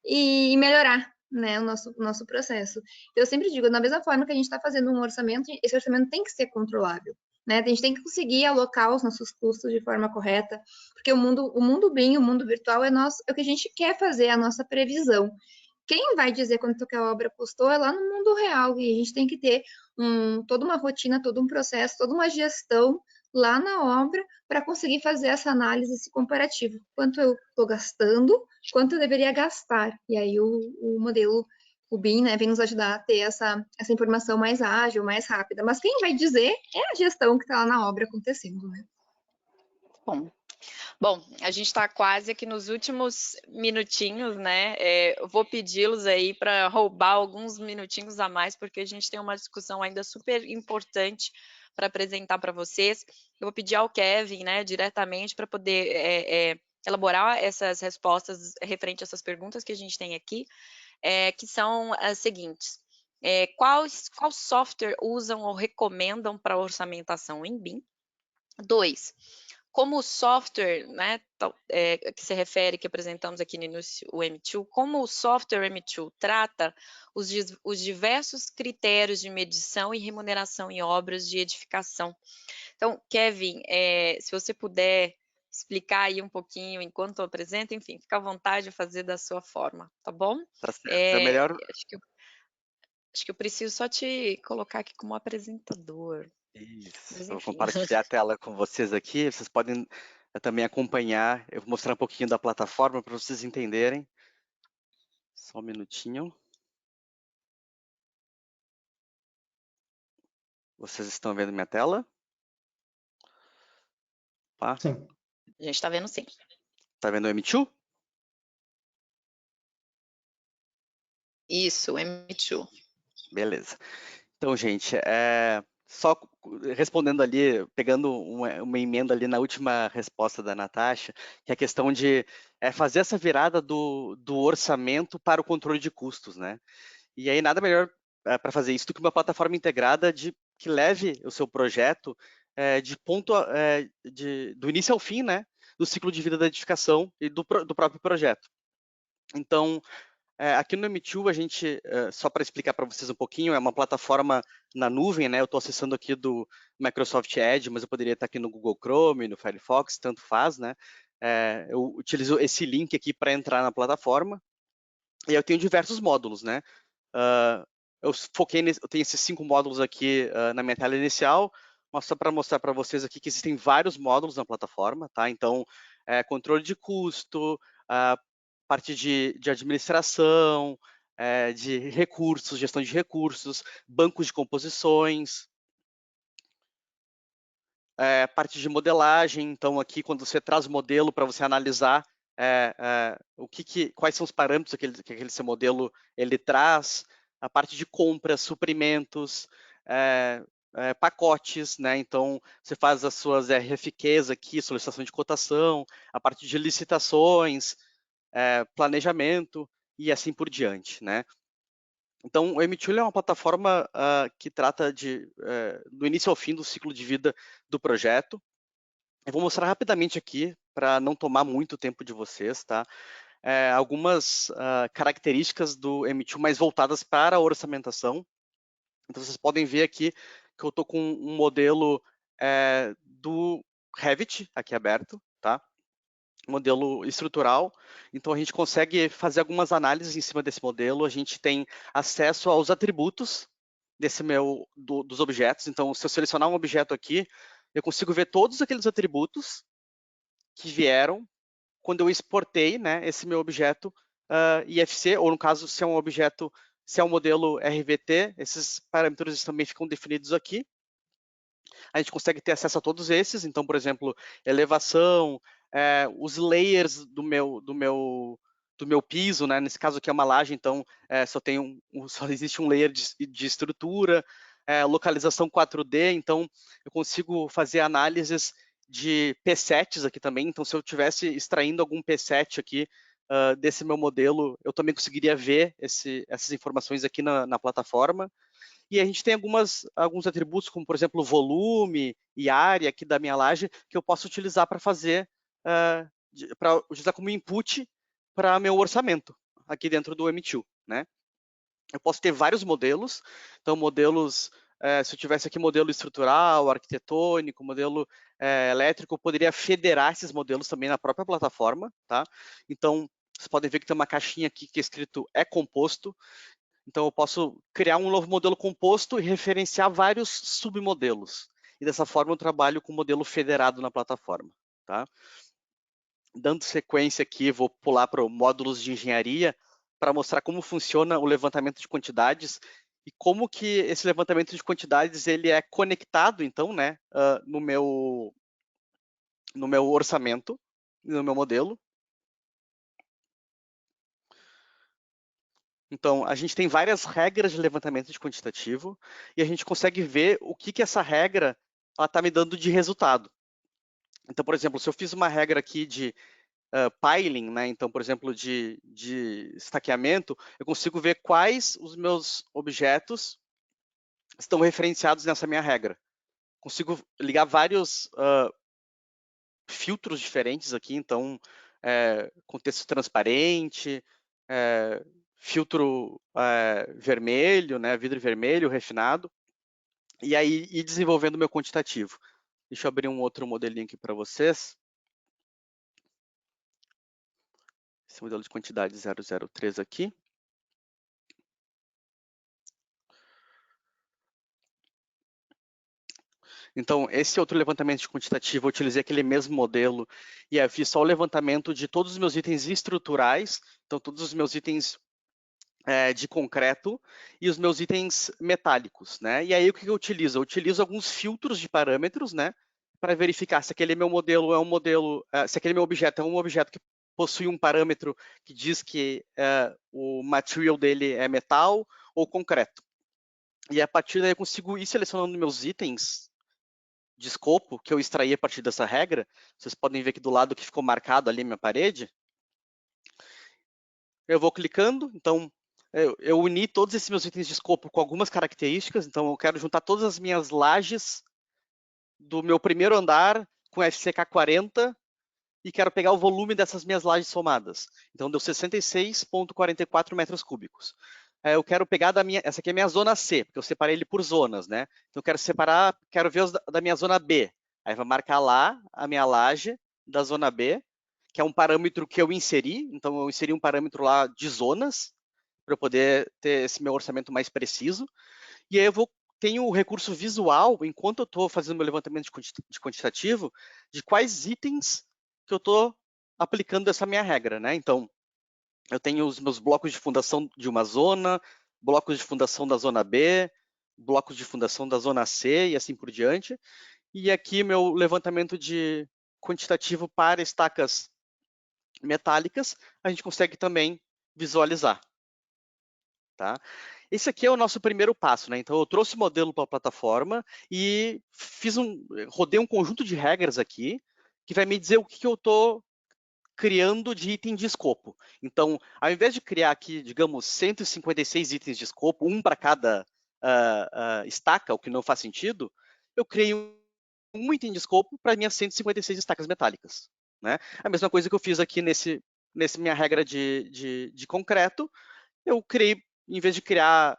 e melhorar, né, o nosso processo. Eu sempre digo, da mesma forma que a gente está fazendo um orçamento, esse orçamento tem que ser controlável, né? A gente tem que conseguir alocar os nossos custos de forma correta, porque o mundo BIM, o mundo virtual é o que a gente quer fazer, a nossa previsão. Quem vai dizer quanto que a obra custou é lá no mundo real, e a gente tem que ter toda uma rotina, todo um processo, toda uma gestão lá na obra para conseguir fazer essa análise, esse comparativo. Quanto eu estou gastando, quanto eu deveria gastar. E aí o modelo, o BIM, né, vem nos ajudar a ter essa informação mais ágil, mais rápida. Mas quem vai dizer é a gestão que está lá na obra acontecendo, né? Bom, a gente está quase aqui nos últimos minutinhos, né? Eu vou pedi-los aí para roubar alguns minutinhos a mais, porque a gente tem uma discussão ainda super importante para apresentar para vocês. Eu vou pedir ao Kevin, né, diretamente, para poder elaborar essas respostas referente a essas perguntas que a gente tem aqui, que são as seguintes. Qual software usam ou recomendam para orçamentação em BIM? 2. Como o software, né, que se refere, que apresentamos aqui no início, o M2, como o software M2 trata os diversos critérios de medição e remuneração em obras de edificação. Então, Kevin, se você puder explicar aí um pouquinho enquanto eu apresento, enfim, fica à vontade de fazer da sua forma, tá bom? Tá certo. É melhor... Acho que eu preciso só te colocar aqui como apresentador. Isso, vou compartilhar a tela com vocês aqui, vocês podem também acompanhar, eu vou mostrar um pouquinho da plataforma para vocês entenderem. Só um minutinho. Vocês estão vendo minha tela? Opa. Sim. A gente está vendo sim. Está vendo o M2? Isso, M2. Beleza. Então, gente, só respondendo ali, pegando uma emenda ali na última resposta da Natasha, que é a questão de fazer essa virada do orçamento para o controle de custos, né? E aí nada melhor para fazer isso do que uma plataforma integrada que leve o seu projeto do início ao fim, né? Do ciclo de vida da edificação e do próprio projeto. Então, aqui no M2, a gente, só para explicar para vocês um pouquinho, é uma plataforma na nuvem, né? Eu estou acessando aqui do Microsoft Edge, mas eu poderia estar aqui no Google Chrome, no Firefox, tanto faz, né? Eu utilizo esse link aqui para entrar na plataforma. E eu tenho diversos módulos, né? Eu tenho esses 5 módulos aqui na minha tela inicial, mas só para mostrar para vocês aqui que existem vários módulos na plataforma, tá? Então, controle de custo, parte de administração, de recursos, gestão de recursos, bancos de composições, parte de modelagem. Então, aqui, quando você traz o modelo para você analisar quais são os parâmetros que aquele seu modelo ele traz, a parte de compras, suprimentos, pacotes, né? Então, você faz as suas RFQs aqui, solicitação de cotação, a parte de licitações, planejamento e assim por diante, né? Então, o M2 é uma plataforma que trata do início ao fim do ciclo de vida do projeto. Eu vou mostrar rapidamente aqui, para não tomar muito tempo de vocês, tá? algumas características do M2 mais voltadas para a orçamentação. Então, vocês podem ver aqui que eu estou com um modelo do Revit aqui aberto, tá? Modelo estrutural. Então, a gente consegue fazer algumas análises em cima desse modelo. A gente tem acesso aos atributos dos objetos. Então, se eu selecionar um objeto aqui, eu consigo ver todos aqueles atributos que vieram quando eu exportei, né, esse meu objeto IFC, ou no caso, se é um objeto, se é um modelo RVT, esses parâmetros também ficam definidos aqui. A gente consegue ter acesso a todos esses. Então, por exemplo, elevação, os layers do meu piso, né? Nesse caso aqui é uma laje, então só existe um layer de estrutura, localização 4D, então eu consigo fazer análises de P7s aqui também. Então, se eu estivesse extraindo algum P7 aqui desse meu modelo, eu também conseguiria ver essas informações aqui na plataforma. E a gente tem alguns atributos, como, por exemplo, volume e área aqui da minha laje, que eu posso utilizar para fazer, para utilizar como input para meu orçamento aqui dentro do M2, né? Eu posso ter vários modelos, então modelos, se eu tivesse aqui modelo estrutural, arquitetônico, modelo elétrico, eu poderia federar esses modelos também na própria plataforma, tá? Então, vocês podem ver que tem uma caixinha aqui que é escrito é composto. Então, eu posso criar um novo modelo composto e referenciar vários submodelos. E dessa forma, eu trabalho com o modelo federado na plataforma, tá? Dando sequência aqui, vou pular para o módulos de engenharia para mostrar como funciona o levantamento de quantidades e como que esse levantamento de quantidades ele é conectado, então, né, no meu orçamento, no meu modelo. Então, a gente tem várias regras de levantamento de quantitativo e a gente consegue ver o que essa regra está me dando de resultado. Então, por exemplo, se eu fiz uma regra aqui de piling, né? Então, por exemplo, de estaqueamento, eu consigo ver quais os meus objetos estão referenciados nessa minha regra. Consigo ligar vários filtros diferentes aqui, então, contexto transparente, filtro vermelho, né, vidro vermelho, refinado, e aí ir desenvolvendo o meu quantitativo. Deixa eu abrir um outro modelinho aqui para vocês. Esse modelo de quantidade 003 aqui. Então, esse outro levantamento de quantitativo, eu utilizei aquele mesmo modelo e eu fiz só o levantamento de todos os meus itens estruturais, então todos os meus itens de concreto e os meus itens metálicos, né? E aí o que eu utilizo? Eu utilizo alguns filtros de parâmetros, né? Para verificar se aquele meu modelo é um modelo, se aquele meu objeto é um objeto que possui um parâmetro que diz que o material dele é metal ou concreto. E a partir daí eu consigo ir selecionando meus itens de escopo que eu extraí a partir dessa regra. Vocês podem ver aqui do lado que ficou marcado ali minha parede. Eu vou clicando, então eu uni todos esses meus itens de escopo com algumas características, então eu quero juntar todas as minhas lajes do meu primeiro andar com FCK 40 e quero pegar o volume dessas minhas lajes somadas. Então deu 66,44 metros cúbicos. Eu quero pegar essa aqui é a minha zona C, porque eu separei ele por zonas, né? Então eu quero ver da minha zona B. Aí vai marcar lá a minha laje da zona B, que é um parâmetro que eu inseri, então eu inseri um parâmetro lá de zonas, para eu poder ter esse meu orçamento mais preciso. E aí tenho o recurso visual, enquanto eu estou fazendo meu levantamento de quantitativo, de quais itens que eu estou aplicando essa minha regra, né? Então, eu tenho os meus blocos de fundação de uma zona, blocos de fundação da zona B, blocos de fundação da zona C e assim por diante. E aqui meu levantamento de quantitativo para estacas metálicas, a gente consegue também visualizar. Tá? Esse aqui é o nosso primeiro passo, né? Então eu trouxe o modelo para a plataforma e rodei um conjunto de regras aqui que vai me dizer o que eu estou criando de item de escopo. Então, ao invés de criar aqui, digamos, 156 itens de escopo, um para cada estaca, o que não faz sentido, eu criei um item de escopo para minhas 156 estacas metálicas. Né? A mesma coisa que eu fiz aqui nesse nessa minha regra de concreto, eu criei, em vez de criar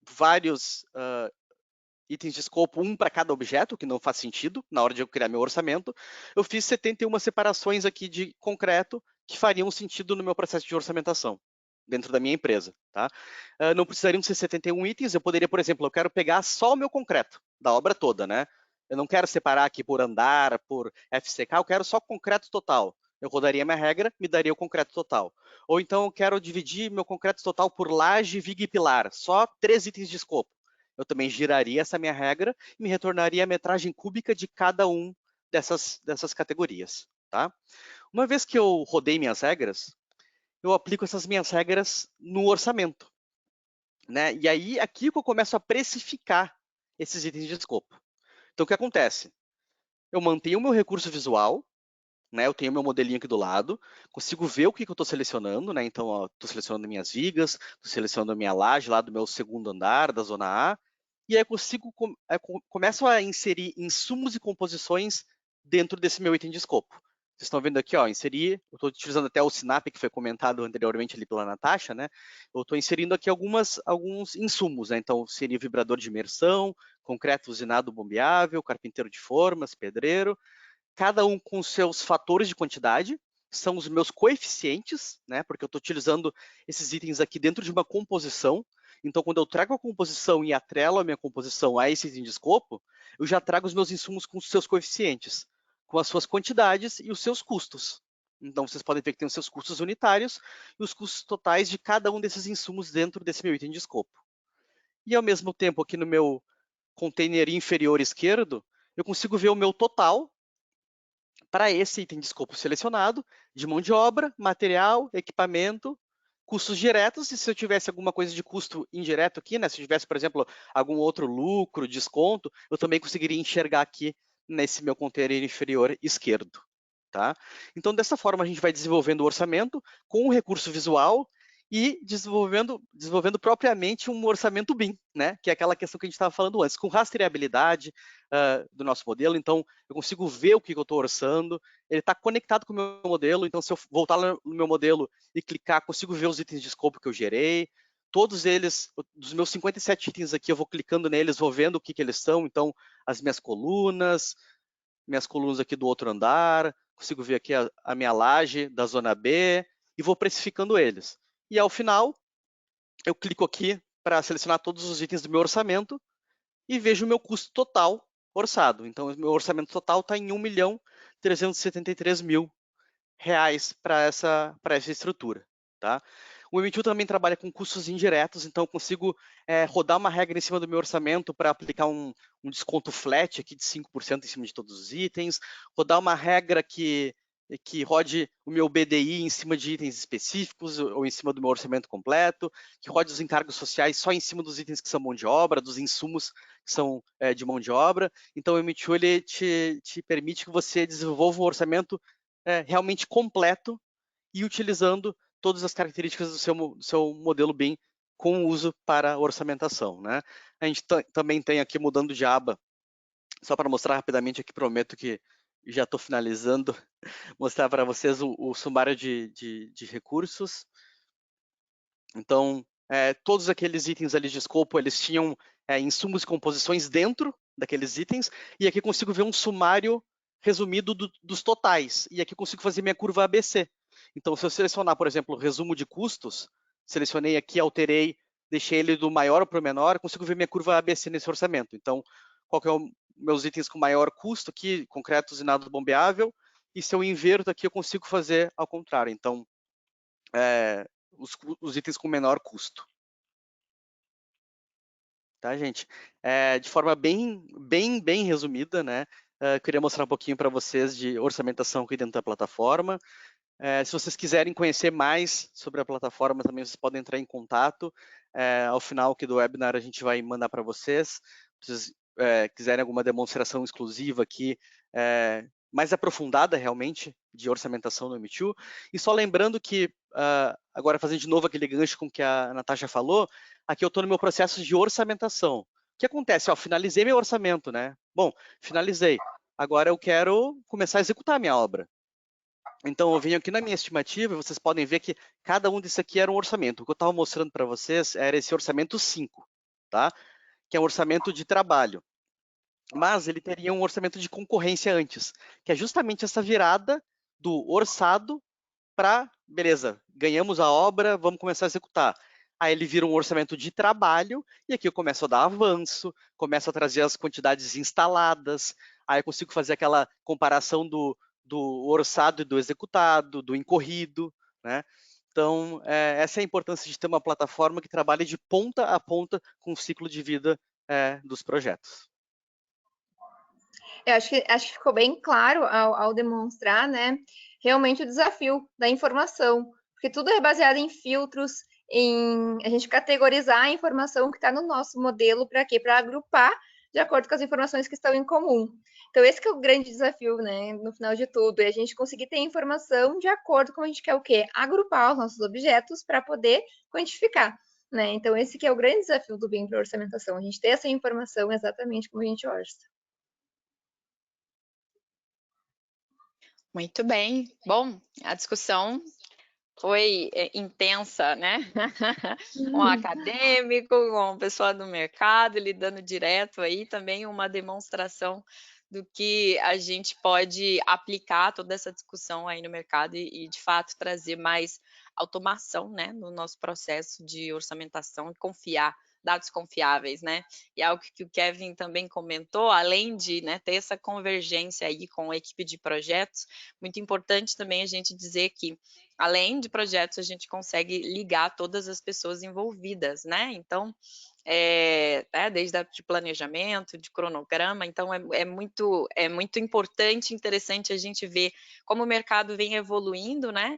vários itens de escopo, um para cada objeto, que não faz sentido na hora de eu criar meu orçamento, eu fiz 71 separações aqui de concreto que fariam sentido no meu processo de orçamentação dentro da minha empresa, tá? Não precisariam ser 71 itens, eu poderia, por exemplo, eu quero pegar só o meu concreto da obra toda, né? Eu não quero separar aqui por andar, por FCK, eu quero só concreto total. Eu rodaria minha regra, me daria o concreto total. Ou então eu quero dividir meu concreto total por laje, viga e pilar, só 3 itens de escopo. Eu também giraria essa minha regra e me retornaria a metragem cúbica de cada um dessas categorias, tá? Uma vez que eu rodei minhas regras, eu aplico essas minhas regras no orçamento, né? E aí, aqui que eu começo a precificar esses itens de escopo. Então, o que acontece? Eu mantenho o meu recurso visual, né? Eu tenho meu modelinho aqui do lado, consigo ver o que eu estou selecionando, né? Então, estou selecionando minhas vigas, estou selecionando a minha laje lá do meu segundo andar, da zona A, e aí eu começo a inserir insumos e composições dentro desse meu item de escopo. Vocês estão vendo aqui, inserir, eu estou utilizando até o Sinap, que foi comentado anteriormente ali pela Natasha, né? Eu estou inserindo aqui alguns insumos, né? Então, seria vibrador de imersão, concreto usinado bombeável, carpinteiro de formas, pedreiro, cada um com seus fatores de quantidade, são os meus coeficientes, né? Porque eu estou utilizando esses itens aqui dentro de uma composição. Então, quando eu trago a composição e atrelo a minha composição a esse item de escopo, eu já trago os meus insumos com os seus coeficientes, com as suas quantidades e os seus custos. Então, vocês podem ver que tem os seus custos unitários e os custos totais de cada um desses insumos dentro desse meu item de escopo. E, ao mesmo tempo, aqui no meu container inferior esquerdo, eu consigo ver o meu total para esse item de escopo selecionado, de mão de obra, material, equipamento, custos diretos, e se eu tivesse alguma coisa de custo indireto aqui, né, se eu tivesse, por exemplo, algum outro lucro, desconto, eu também conseguiria enxergar aqui nesse meu container inferior esquerdo. Tá? Então, dessa forma, a gente vai desenvolvendo o orçamento com o recurso visual e desenvolvendo propriamente um orçamento BIM, né? Que é aquela questão que a gente estava falando antes, com rastreabilidade do nosso modelo. Então, eu consigo ver o que eu estou orçando, ele está conectado com o meu modelo, então se eu voltar no meu modelo e clicar, consigo ver os itens de escopo que eu gerei, todos eles, dos meus 57 itens aqui, eu vou clicando neles, vou vendo o que eles são, então, as minhas colunas aqui do outro andar, consigo ver aqui a minha laje da zona B e vou precificando eles. E ao final, eu clico aqui para selecionar todos os itens do meu orçamento e vejo o meu custo total orçado. Então, o meu orçamento total está em R$1.373.000 para essa estrutura. Tá? O M2 também trabalha com custos indiretos, então eu consigo rodar uma regra em cima do meu orçamento para aplicar um desconto flat aqui de 5% em cima de todos os itens, rodar uma regra que rode o meu BDI em cima de itens específicos ou em cima do meu orçamento completo, que rode os encargos sociais só em cima dos itens que são mão de obra, dos insumos que são de mão de obra. Então, o M2 ele te permite que você desenvolva um orçamento realmente completo e utilizando todas as características do seu modelo BIM com uso para orçamentação, né? A gente também tem aqui, mudando de aba, só para mostrar rapidamente aqui, prometo que já estou finalizando, mostrar para vocês o sumário de recursos. Então, todos aqueles itens ali de escopo, eles tinham insumos e composições dentro daqueles itens, e aqui consigo ver um sumário resumido dos totais, e aqui consigo fazer minha curva ABC. Então, se eu selecionar, por exemplo, o resumo de custos, selecionei aqui, alterei, deixei ele do maior para o menor, consigo ver minha curva ABC nesse orçamento. Então, qual que é meus itens com maior custo aqui, concreto usinado bombeável, e se eu inverto aqui, eu consigo fazer ao contrário. Então, os itens com menor custo. Tá, gente? De forma bem resumida, né? Queria mostrar um pouquinho para vocês de orçamentação aqui dentro da plataforma. Se vocês quiserem conhecer mais sobre a plataforma, também vocês podem entrar em contato. Ao final aqui do webinar, a gente vai mandar para vocês. Se vocês quiserem alguma demonstração exclusiva aqui, mais aprofundada realmente, de orçamentação no M2. E só lembrando que, agora fazendo de novo aquele gancho com que a Natasha falou, aqui eu estou no meu processo de orçamentação. O que acontece? Finalizei meu orçamento, né? Bom, finalizei. Agora eu quero começar a executar a minha obra. Então, eu venho aqui na minha estimativa e vocês podem ver que cada um disso aqui era um orçamento. O que eu estava mostrando para vocês era esse orçamento 5, tá? Que é um orçamento de trabalho. Mas ele teria um orçamento de concorrência antes, que é justamente essa virada do orçado para, beleza, ganhamos a obra, vamos começar a executar. Aí ele vira um orçamento de trabalho, e aqui eu começo a dar avanço, começo a trazer as quantidades instaladas, aí eu consigo fazer aquela comparação do orçado e do executado, do incorrido, né? Então, essa é a importância de ter uma plataforma que trabalhe de ponta a ponta com o ciclo de vida dos projetos. Eu acho que ficou bem claro ao demonstrar, né, realmente o desafio da informação, porque tudo é baseado em filtros, em a gente categorizar a informação que está no nosso modelo para quê? Para agrupar de acordo com as informações que estão em comum. Então, esse que é o grande desafio, né, no final de tudo, é a gente conseguir ter informação de acordo com a gente quer o quê? Agrupar os nossos objetos para poder quantificar. Né? Então, esse que é o grande desafio do BIM para orçamentação, a gente ter essa informação exatamente como a gente orça. Muito bem. Bom, a discussão foi intensa, né? Com acadêmico, com pessoa do mercado, lidando direto aí, também uma demonstração do que a gente pode aplicar toda essa discussão aí no mercado e de fato, trazer mais automação, né, no nosso processo de orçamentação e confiar, dados confiáveis, né? E algo que o Kevin também comentou, além de, né, ter essa convergência aí com a equipe de projetos, muito importante também a gente dizer que, além de projetos, a gente consegue ligar todas as pessoas envolvidas, né? Então, desde de planejamento, de cronograma, então é muito importante, interessante a gente ver como o mercado vem evoluindo, né?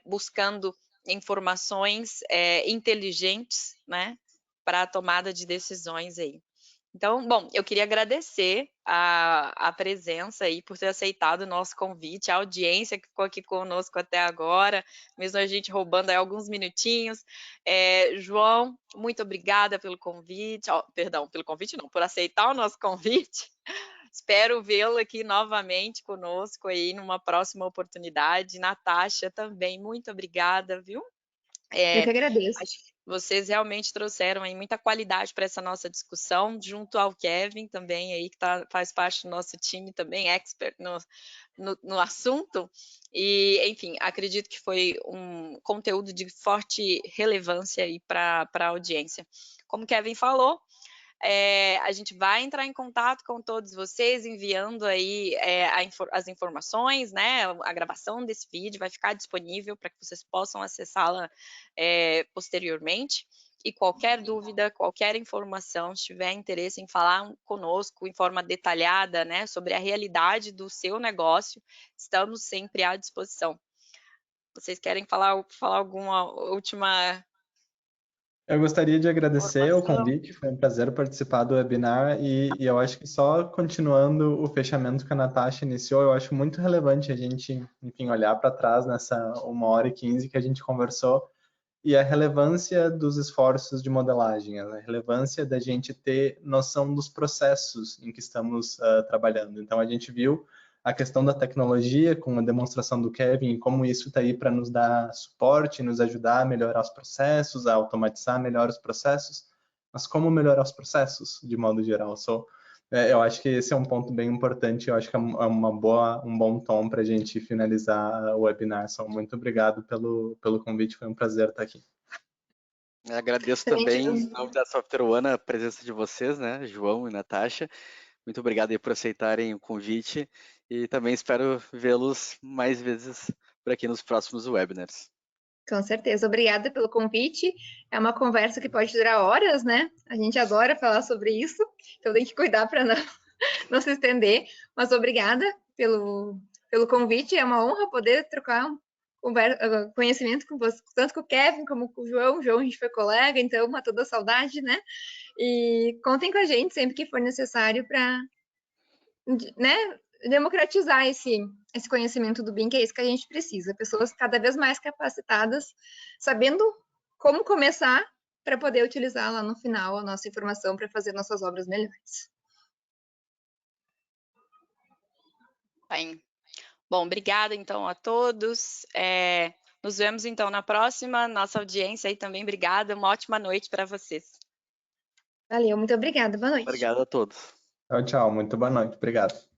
Buscando informações inteligentes, né? Para a tomada de decisões aí. Então, bom, eu queria agradecer a presença aí por ter aceitado o nosso convite, a audiência que ficou aqui conosco até agora, mesmo a gente roubando aí alguns minutinhos. João, muito obrigada pelo convite, perdão, pelo convite não, por aceitar o nosso convite. Espero vê-lo aqui novamente conosco aí numa próxima oportunidade. Natasha também, muito obrigada, viu? Eu que agradeço. Acho que vocês realmente trouxeram aí muita qualidade para essa nossa discussão, junto ao Kevin também aí, que faz parte do nosso time também, expert no assunto. E, enfim, acredito que foi um conteúdo de forte relevância aí para a audiência. Como o Kevin falou, a gente vai entrar em contato com todos vocês, enviando aí as informações, né? A gravação desse vídeo vai ficar disponível para que vocês possam acessá-la posteriormente. E qualquer dúvida, qualquer informação, se tiver interesse em falar conosco em forma detalhada, né, sobre a realidade do seu negócio, estamos sempre à disposição. Vocês querem falar alguma última... Eu gostaria de agradecer o convite, foi um prazer participar do webinar e eu acho que só continuando o fechamento que a Natasha iniciou, eu acho muito relevante a gente, enfim, olhar para trás nessa 1h15 que a gente conversou e a relevância dos esforços de modelagem, a relevância da gente ter noção dos processos em que estamos trabalhando. Então, a gente viu a questão da tecnologia com a demonstração do Kevin, como isso está aí para nos dar suporte, nos ajudar a melhorar os processos, a automatizar melhor os processos, mas como melhorar os processos, de modo geral. Eu acho que esse é um ponto bem importante, eu acho que é um bom tom para a gente finalizar o webinar. Muito obrigado pelo convite, foi um prazer estar aqui. Eu agradeço também, em nome da Software One, a presença de vocês, né, João e Natasha. Muito obrigado aí por aceitarem o convite e também espero vê-los mais vezes por aqui nos próximos webinars. Com certeza, obrigada pelo convite. É uma conversa que pode durar horas, né? A gente adora falar sobre isso, então tem que cuidar para não se estender. Mas obrigada pelo convite, é uma honra poder trocar conhecimento com você, tanto com o Kevin como com o João. O João, a gente foi colega, então matou da saudade, né? E contem com a gente sempre que for necessário para, né, democratizar esse conhecimento do BIM, que é isso que a gente precisa. Pessoas cada vez mais capacitadas, sabendo como começar para poder utilizar lá no final a nossa informação para fazer nossas obras melhores. Bem, Bom, obrigada então a todos. Nos vemos então na próxima. Nossa audiência aí também, obrigada. Uma ótima noite para vocês. Valeu, muito obrigada. Boa noite. Obrigado a todos. Tchau, tchau. Muito boa noite. Obrigado.